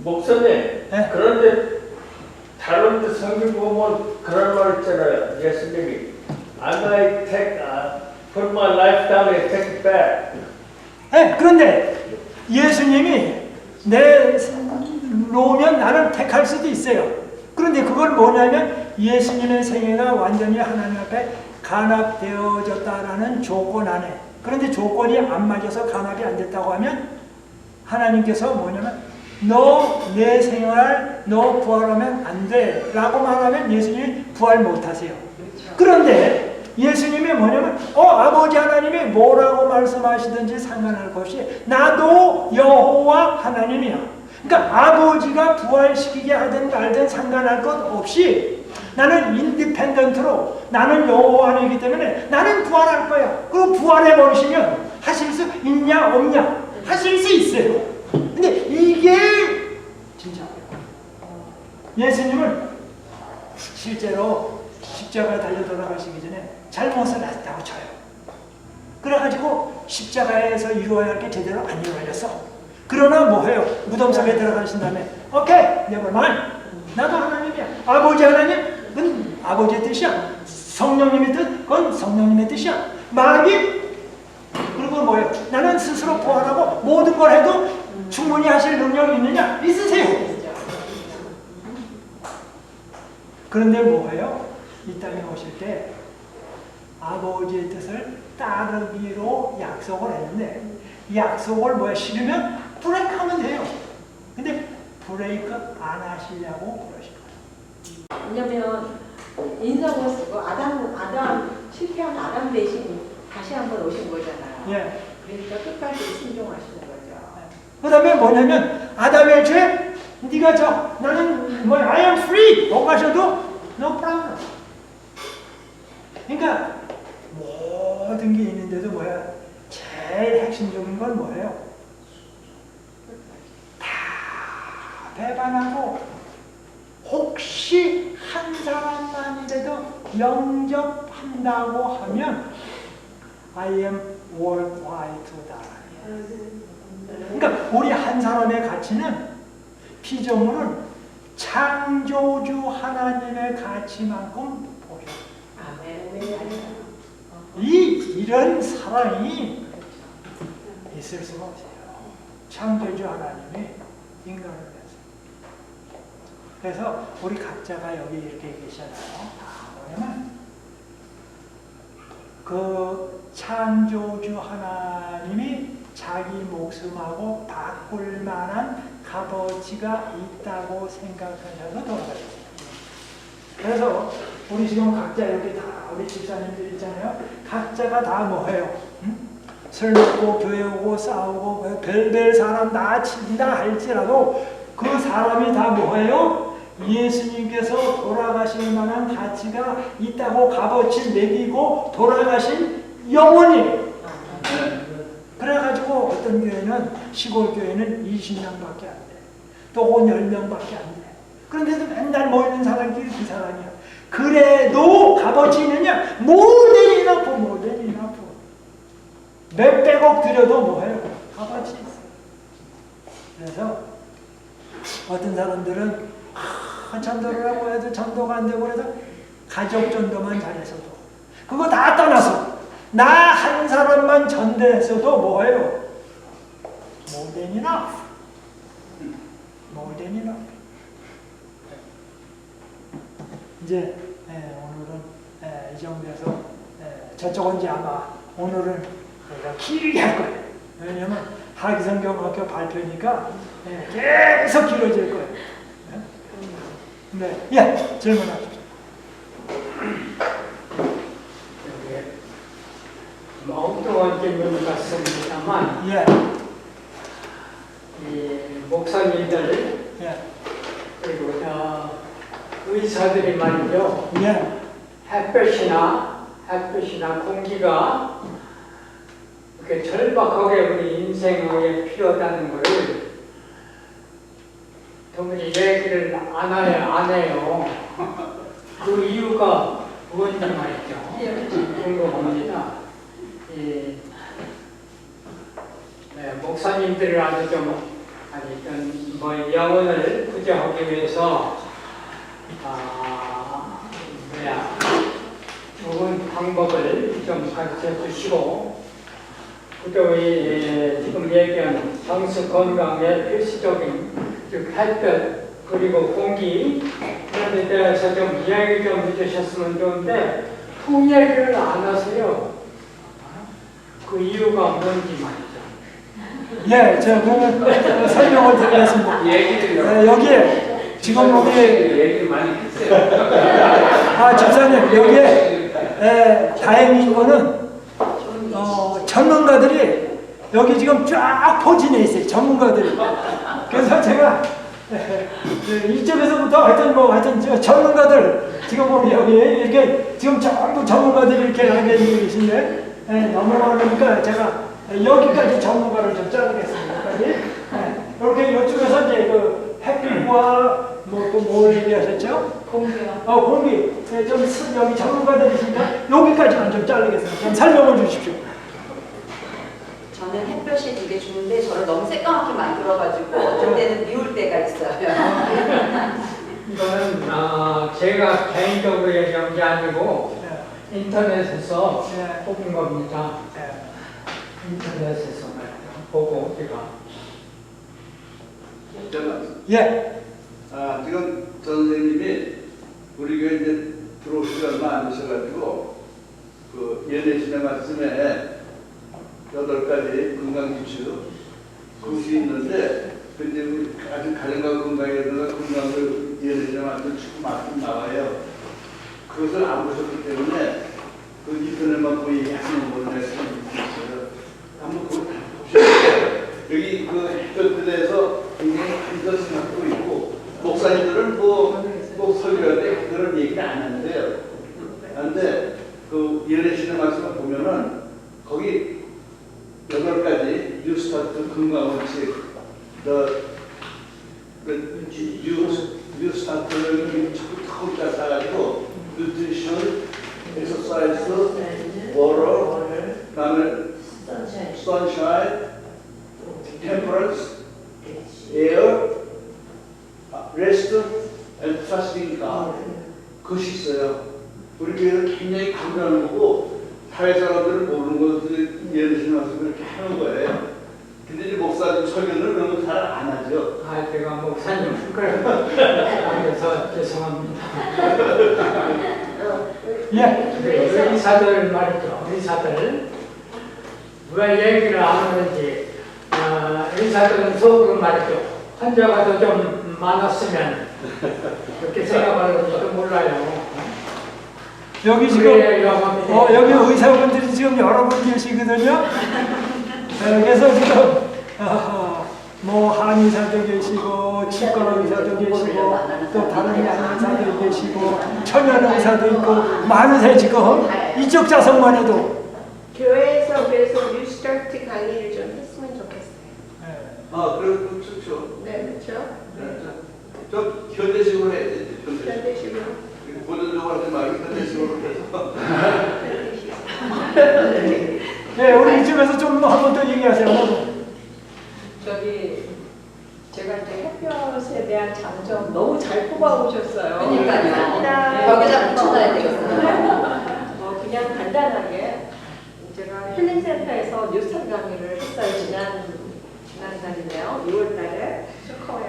목사님, 네. 그런데 다른 데 성경 보면 그런 말 있잖아요. 예수님이 I might put my life down and take it back. 네, 그런데 예수님이 내 놓으면 나는 택할 수도 있어요. 그런데 그걸 뭐냐면 예수님의 생애가 완전히 하나님 앞에 간합되어졌다라는 조건 안에. 그런데 조건이 안 맞아서 간합이 안 됐다고 하면 하나님께서 뭐냐면 너 내 생활 너 부활하면 안 돼 라고 말하면 예수님이 부활 못 하세요. 그런데 예수님이 뭐냐면 아버지 하나님이 뭐라고 말씀하시든지 상관할 것 없이 나도 여호와 하나님이야. 그러니까 아버지가 부활시키게 하든 말든 상관할 것 없이 나는 인디펜던트로 나는 여호와 하나님이기 때문에 나는 부활할 거야. 그리고 부활해버리시면 하실 수 있냐 없냐? 하실 수 있어요. 근데 이게 진짜 예수님은 실제로 십자가에 달려 돌아가시기 전에 잘못을 했다고 쳐요. 그래가지고 십자가에서 이루어야 할 게 제대로 안 이루어졌어. 그러나 뭐해요? 무덤 속에 들어가신 다음에 오케이, never mind. 나도 하나님이야. 아버지 하나님은 아버지의 뜻이야. 성령님의 뜻, 그건 성령님의 뜻이야. 마귀, 그리고 뭐예요? 나는 스스로 부활하고 모든 걸 해도 충분히 하실 능력이 있느냐? 있으세요. 그런데 뭐예요? 이 땅에 오실 때 아버지의 뜻을 따르기로 약속을 했는데 약속을 뭐야? 싫으면 브레이크하면 돼요. 근데 브레이크 안 하시려고 그러신 거예요. 왜냐면 인성을 쓰고 아담 실패한 아담 대신 다시 한번 오신 거잖아요. 예. 그러니까 끝까지 순종하시는 거죠. 그 다음에 뭐냐면 아담의 죄, 네가 나는 뭐 I am free 못 가셔도 no problem. 그러니까 모든 게 있는데도 뭐야? 제일 핵심적인 건 뭐예요? 다 배반하고 혹시 한 사람만이라도 영접한다고 하면 I am worthwhile to die. 그러니까 우리 한 사람의 가치는 피조물은 창조주 하나님의 가치만큼 보여. 아멘. 이런 사랑이 있을 수가 없어요. 창조주 하나님이 인간을 위해서. 그래서 우리 각자가 여기 이렇게 계시잖아요. 뭐냐면 그 창조주 하나님이 자기 목숨하고 바꿀 만한 값어치가 있다고 생각하셔서 돌아가셨어요. 그래서 우리 지금 각자 여기 다 우리 집사님들 있잖아요. 각자가 다 뭐해요? 술 먹고 교회 오고 싸우고 별별 사람 다 친다 할지라도 그 사람이 다 뭐해요? 예수님께서 돌아가실 만한 가치가 있다고 값어치 매기고 돌아가신 영혼이에요. 그래가지고 어떤 교회는 시골 교회는 20명밖에 안 돼. 또 온 10명밖에 안 돼. 그런데도 맨날 모이는 사람끼리 그 사람이야. 그래도 값어치 있느냐? more than enough. 몇백억 들여도 뭐해요? 값어치 있어요. 그래서 어떤 사람들은 전도를 하고 해도 전도가 안 되고 그래서 가족 전도만 잘해서도 그거 다 떠나서 나 한 사람만 전도했어도 뭐해요? More than enough. More than enough. 이제 오늘은 이 정도에서 저쪽은 이제 아마 오늘은 우리가 길게 할 거예요. 왜냐면 하기성경학교 발표니까 계속 길어질 거예요. 네, 예, 질문하십시오. 엉뚱한 질문 같습니다만 예, 이 목사님들 예, 그리고 의사들이 말이죠. 예, 햇볕이나 공기가 이렇게 절박하게 우리 인생에 필요하다는 것을 도무지 얘기를 안 해요. 그 이유가 뭔지 말이죠. 궁금합니다. 목사님들을 아주 좀 영혼을 구제하기 위해서 좋은 방법을 좀 가르쳐 주시고 또 지금 얘기한 정수 건강의 필수적인 즉 햇볕 그리고 공기 이런 데 대해서 좀 이야기 좀 해주셨으면 좋은데 통 얘기를 안 하세요. 그 이유가 뭔지 말이죠. 예, 제가 그러면 설명을 드리겠습니다. 얘기를 여기에 지금 여기 얘기를 많이 했어요. 집사님 여기에 다행인 거는 전문가들이 여기 지금 쫙 포진해 있어요. 전문가들이. 그래서 제가 이쪽에서부터 하여튼 전문가들 지금 보면 여기 이렇게 지금 전부 전문가들이 이렇게 앉아 계신데 너무 많으니까 제가 여기까지 전문가를 좀 자르겠습니다. 이렇게 이쪽에서 이제 그 햇빛과 뭘 얘기하셨죠? 공개요. 공기. 여기 전문가들이시니까 여기까지만 좀 자르겠습니다. 좀 설명을 주십시오. 저는 햇볕이 되게 좋은데 저를 너무 새까맣게 만들어가지고 어떤 때는 미울 때가 있어요. 이거는 제가 개인적으로 얘기한 게 아니고 인터넷에서 뽑은 겁니다. 인터넷에서 보고 제가 예. 지금 선생님이 우리 교회 이제 들어오시지 얼마 안 되셔가지고 그 연예신의 말씀에 8가지 건강기출 그것이 있는데 근데 우리 아주 가정과 건강이라든가 건강을 연예신의 말씀 쭉 말씀 나와요. 그것을 안 보셨기 때문에 그 인터넷만 보이 하시는 분을 있어요. 한번 그거 다 보셔야 여기 그 햇볕에 대해서 굉장히 큰 것을 갖고 있고 목사님들은 뭐 설교할 때 그런 얘기는 안 하는데요. 그런데 그 연예신의 말씀을 보면은 거기 8가지 뉴스타트 건강원칙 뉴스타트를 거기다 싸가지고 nutrition, exercise, water, 그다음에 sunshine, temperance, air, rest, and fasting가 그것이 있어요. 우리 교회는 굉장히 강조하는 거고 사회 사람들은 모르는 것을 예를 들어서 그렇게 하는 거예요. 근데 이제 목사님 설교는 그런 거 잘 안 하죠. 제가 목사님 그래서 죄송합니다. 예. 의사들 말이죠. 의사들 왜 얘기를 안 하는지 의사들은 속으로 말이죠. 환자가 더 좀 많았으면 그렇게 생각하는지도 몰라요. 여기 지금 여기 의사분들이 지금 여러 분 계시거든요. 그래서 지금 뭐 한의사도 계시고 치과 의사도 계시고 또 다른 양의사도 계시고 천연 의사도 있고 많으세요 지금 이쪽 좌석만 해도. 교회에서 그래서 뉴스타트 강의를 좀 했으면 좋겠어요. 그래도 좋죠. 네, 그렇죠? 좀 현대식으로 해야 돼. 현대식으로. 고전적으로 하지 말고 현대식으로 해서. 예, 우리 이쪽에서 좀 한 번 더 얘기하세요. 제가 이제 햇볕에 대한 장점 너무 잘 뽑아오셨어요. 그러니까요. 벽에다 붙여놔야 되겠어요. 그냥 간단하게 제가 힐링센터에서 뉴스탄 강의를 했어요. 지난달이네요. 2월달에.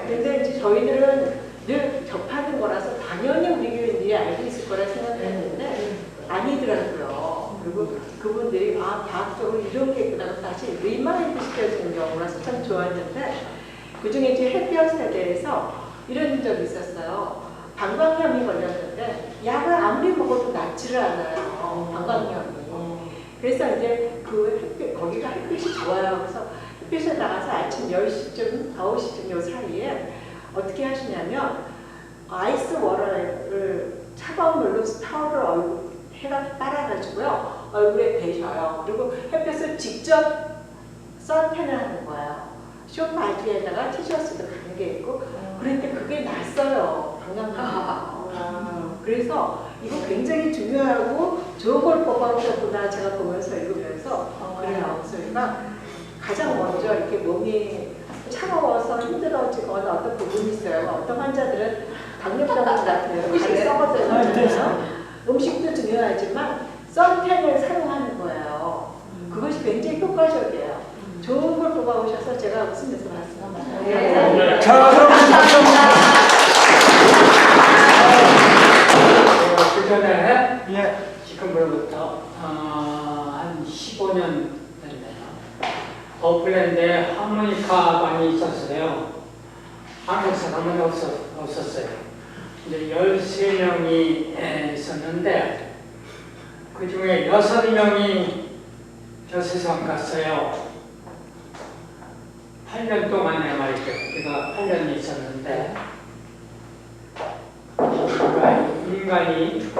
근데 이제 저희들은 늘 접하는 거라서 당연히 우리 교인들이 알고 있을 거라 생각했는데 아니더라고요. 그리고 그분들이 과학적으로 이런 게 있구나 다시 리마인드 시켜주는 경우라서 참 좋았는데 그중에 이제 햇볕에 대해서 이런 적이 있었어요. 방광염이 걸렸는데 약을 아무리 먹어도 낫지를 않아요. 방광염이. 그래서 이제 거기가 햇빛이 좋아요. 그래서 햇빛에 나가서 아침 10시쯤, 9시쯤 요 사이에 어떻게 하시냐면 아이스 워터를 차가운 물로 타월을 해가 빨아가지고요. 얼굴에 대셔요. 그리고 햇볕을 직접 선탠을 하는 거예요. 쇼파지에다가 티셔츠도 가는 게 있고 그런데 그게 낫어요. 방광염. 그래서 이거 굉장히 중요하고 좋은 걸 뽑아오셨구나 제가 보면서 읽으면서 그래요. 저희가 가장 먼저 이렇게 몸이 차가워서 힘들어지거나 어떤 부분이 있어요. 어떤 환자들은 당뇨병 같아요. 간이 썩어들잖아요. 음식도 중요하지만 선텐을 사용하는 거예요. 그것이 굉장히 효과적이에요. 좋은 걸 뽑아오셔서 제가 웃으면서 봤습니다. 자, 그럼 그 전에 예. 지금으로부터 한 15년 됐네요. 오클랜드에 하모니카반이 있었어요. 한국 사람은 없었어요. 이제 13명이 있었는데 그 중에 6명이 저 세상 갔어요. 8년 동안에 말이죠. 제가 8년 있었는데 인간이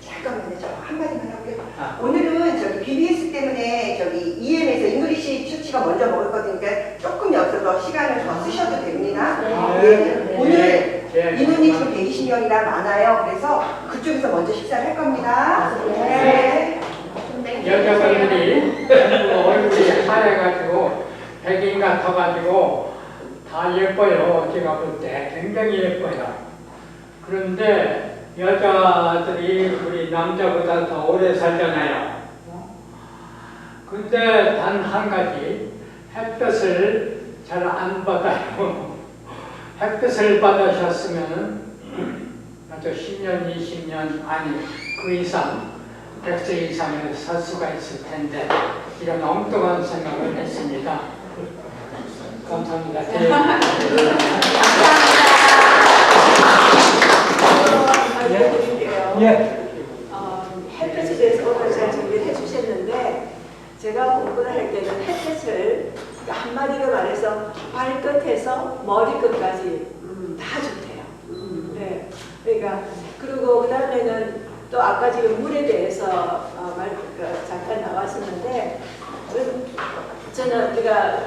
잠깐만요. 저 한마디만 하고요. 오늘은 저기 BBS 때문에 저기 EM에서 잉글리시 추치가 먼저 먹을 거니까 조금 여쭤서 시간을 더 쓰셔도 됩니다. 오늘 인원이 지금 120명이나 많아요. 그래서 그쪽에서 먼저 식사를 할 겁니다. 네. 여자분들이 얼굴이 하얘가지고 백인 같아가지고 다 예뻐요. 제가 볼 때 굉장히 예뻐요. 그런데 여자들이 우리 남자보다 더 오래 살잖아요. 근데 단 한 가지 햇볕을 잘 안 받아요. 햇볕을 받으셨으면 아주 10년, 20년 아니 그 이상 100세 이상을 살 수가 있을 텐데 이런 엉뚱한 생각을 했습니다. 감사합니다. 알려드릴게요. 예. 햇볕에 대해서 오늘 잘 정리를 해주셨는데 제가 공부를 할 때는 햇볕을 한마디로 말해서 발끝에서 머리끝까지 다 좋대요. 네. 그러니까 그리고 그 다음에는 또 아까 지금 물에 대해서 잠깐 나왔었는데 저는 우리가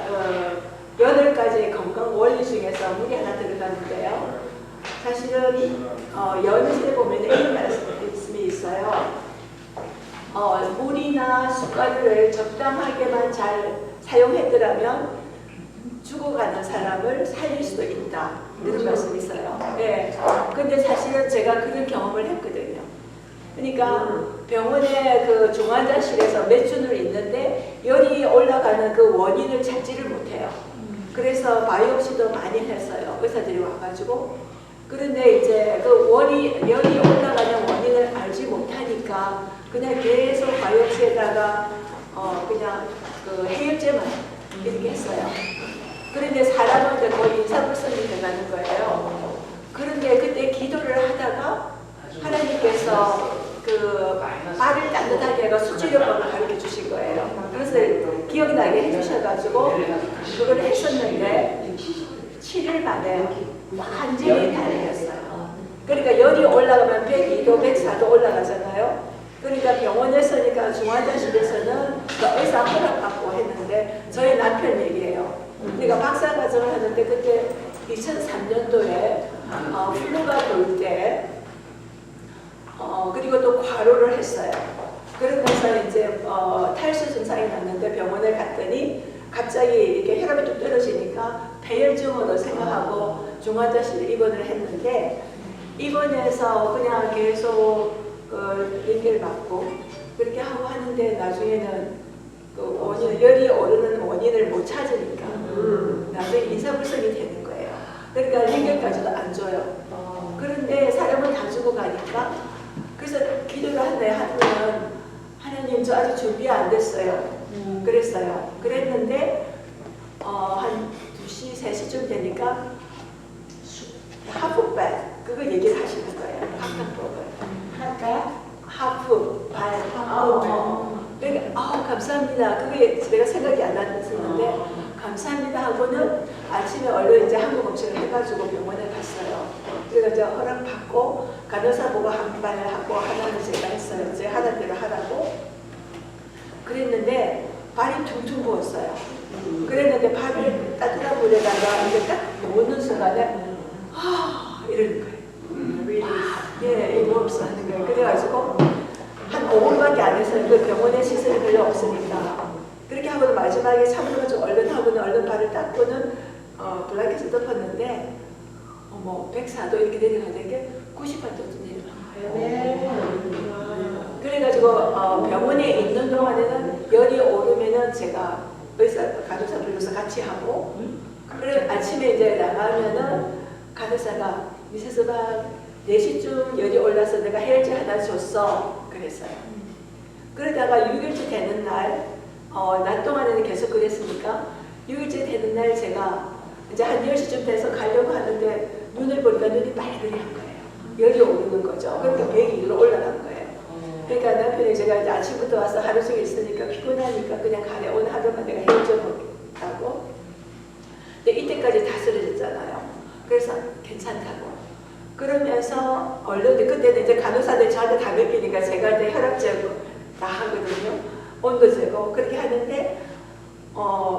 8가지 건강 원리 중에서 물이 하나 들어가는데요. 사실은 연세에 보면 이런 말씀이 있어요. 물이나 숟가락을 적당하게만 잘 사용했더라면 죽어가는 사람을 살릴 수도 있다. 이런 말씀이 있어요. 네. 근데 사실은 제가 그런 경험을 했거든요. 그러니까 병원에 그 중환자실에서 몇 주를 있는데 열이 올라가는 그 원인을 찾지를 못해요. 그래서 바이옵시도 많이 했어요. 의사들이 와가지고. 그런데 이제 그 열이 올라가는 원인을 알지 못하니까 그냥 계속 바이옵시에다가 그냥 그 해열제만 이렇게 했어요. 그런데 사람은 이제 거의 인사불성이 돼가는 거예요. 그런데 그때 기도를 하다가 하나님께서 그 발을 따뜻하게 해가 수치료법을 가르쳐 주신 거예요. 그래서 기억나게 해주셔가지고 그걸 했었는데 7일 만에 완전히 달라졌어요. 그러니까 열이 올라가면 102도, 104도 올라가잖아요. 그러니까 병원에서니까 중환자실에서는 그 의사 허락받고 했는데 저희 남편 얘기예요. 그러니까 박사과정을 하는데 그때 2003년도에 플루가 돌 때 그리고 또 과로를 했어요. 그러면서 이제 탈수 증상이 났는데 병원에 갔더니 갑자기 이렇게 혈압이 뚝 떨어지니까 폐혈증으로 생각하고 중환자실에 입원을 했는데 입원해서 그냥 계속 링겔 맞고 그렇게 하고 하는데 나중에는 그 원인, 열이 오르는 원인을 못 찾으니까 나중에 인사불성이 되는 거예요. 그러니까 링겔까지도 안 줘요. 그런데 사람은 다 주고 가니까 그래서 기도를 한날 하루는 하나님 저 아직 준비 안 됐어요. 그랬어요. 그랬는데 한 2시, 3시쯤 되니까 하프발 그거 얘기를 하시는 거예요. 각각법을. 하프, 발, 그러니까 감사합니다. 그게 내가 생각이 안 났었는데 감사합니다 하고는 아침에 얼른 이제 항공검진을 해가지고 병원에 갔어요. 그래서 이제 허락받고 간호사 보고 한 발 하고 하나는 제가 했어요. 제 하던 대로 하라고. 그랬는데 발이 퉁퉁 부었어요. 그랬는데 발을 따뜻한 물에다가 이제 딱 놓는 순간에 이러는 거예요. 예, 이거 없어 하는 거예요. 그래가지고 한 5분밖에 안 했어요. 그 병원에 시설이 별로 없으니까. 그렇게 하고는 마지막에 참으로 좀 얼른 하고는 얼른 발을 닦고는 블라켓을 덮었는데 104도 이렇게 내려가는 게 98도도 내려간 거예요. 그래가지고 병원에 있는 동안에는 열이 오르면은 제가 간호사 불러서 같이 하고 그래 아침에 이제 나가면은 간호사가 미세스 박 4시쯤 열이 올라서 내가 해열제 하나 줬어 그랬어요. 그러다가 6일째 되는 날 낮 동안에는 계속 그랬으니까 6일째 되는 날 제가 이제 한 10시쯤 돼서 가려고 하는데 눈을 보니까 눈이 빨그리한 거예요. 열이 오르는 거죠. 그러니까 배기 위로 올라간 거예요. 그러니까 남편이 제가 이제 아침부터 와서 하루 종일 있으니까 피곤하니까 그냥 가래 오늘 하루만 내가 해줘 먹겠다고. 근데 이때까지 다 쓰러졌잖아요. 그래서 괜찮다고. 그러면서 얼른 그때는 이제 간호사들 저한테 다 맡기니까 제가 이제 혈압 재고 다 하거든요. 온도 재고 그렇게 하는데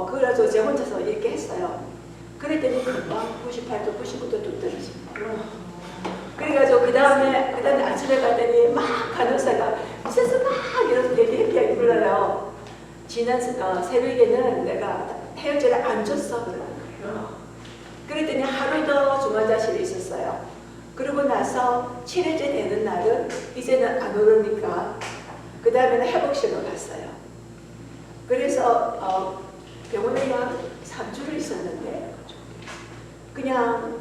그래가지고 제가 혼자서 이렇게 했어요. 그랬더니 금방 98도, 99도 뚝 떨어집니다. 그래가지고 그 다음에 아침에 갔더니 막 간호사가 미세스 막 이러면서 되게 해피하게 불러요. 지난 새벽에는 내가 해열제를 안 줬어 그러는 거예요. 그랬더니 하루 더 중환자실에 있었어요. 그러고 나서 7일째 되는 날은 이제는 안 오르니까 그 다음에는 회복실로 갔어요. 그래서 병원에 약 3주를 있었는데 그냥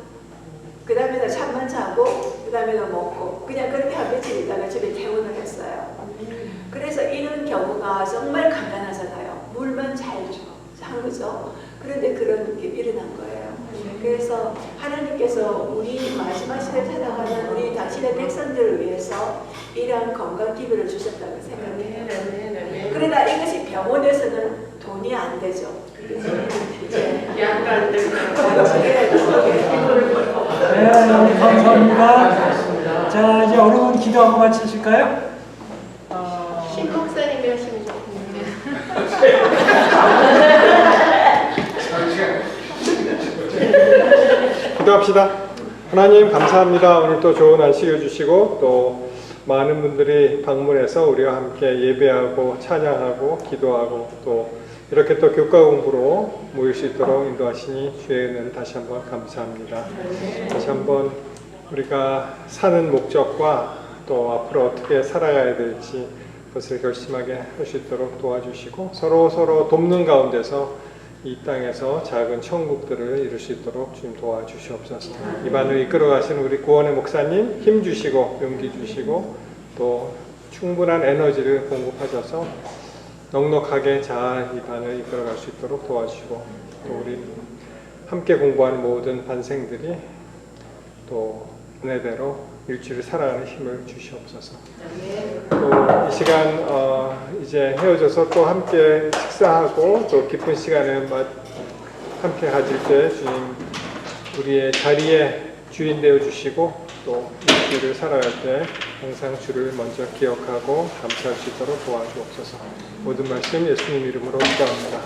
그 다음에는 잠만 자고 그 다음에는 먹고 그냥 그렇게 한 며칠 있다가 집에 퇴원을 했어요. 그래서 이런 경우가 정말 간단하잖아요. 물만 잘 한 거죠. 그런데 그런 게 일어난 거예요. 그래서 하나님께서 우리 마지막 시대에 살아가는 우리 당신의 백성들을 위해서 이러한 건강 기회를 주셨다고 생각해요. 그러나 이것이 병원에서는 돈이 안 되죠. 약간 네, 감사합니다. 자, 이제 여러분 기도하고 마치실까요? 신 목사님이 하시면 좋겠는데. 기도합시다. 하나님 감사합니다. 오늘 또 좋은 안식일 주시고 또 많은 분들이 방문해서 우리와 함께 예배하고 찬양하고 기도하고 또 이렇게 또 교과 공부로 모일 수 있도록 인도하시니 주의 은혜를 다시 한번 감사합니다. 다시 한번 우리가 사는 목적과 또 앞으로 어떻게 살아가야 될지 그것을 결심하게 할 수 있도록 도와주시고 서로 돕는 가운데서 이 땅에서 작은 천국들을 이룰 수 있도록 주님 도와주시옵소서. 이 반을 이끌어가시는 우리 구원의 목사님 힘 주시고 용기 주시고 또 충분한 에너지를 공급하셔서 넉넉하게 잘 이 반을 이끌어갈 수 있도록 도와주시고 또 우리 함께 공부하는 모든 반생들이 또 은혜대로 일주일을 살아가는 힘을 주시옵소서. 또 이 시간 이제 헤어져서 또 함께 식사하고 또 기쁜 시간을 함께 가질 때 주님 우리의 자리에 주인 되어 주시고 또 일주일을 살아갈 때 항상 주를 먼저 기억하고 감사할 수 있도록 도와주옵소서. 모든 말씀 예수님 이름으로 기도합니다.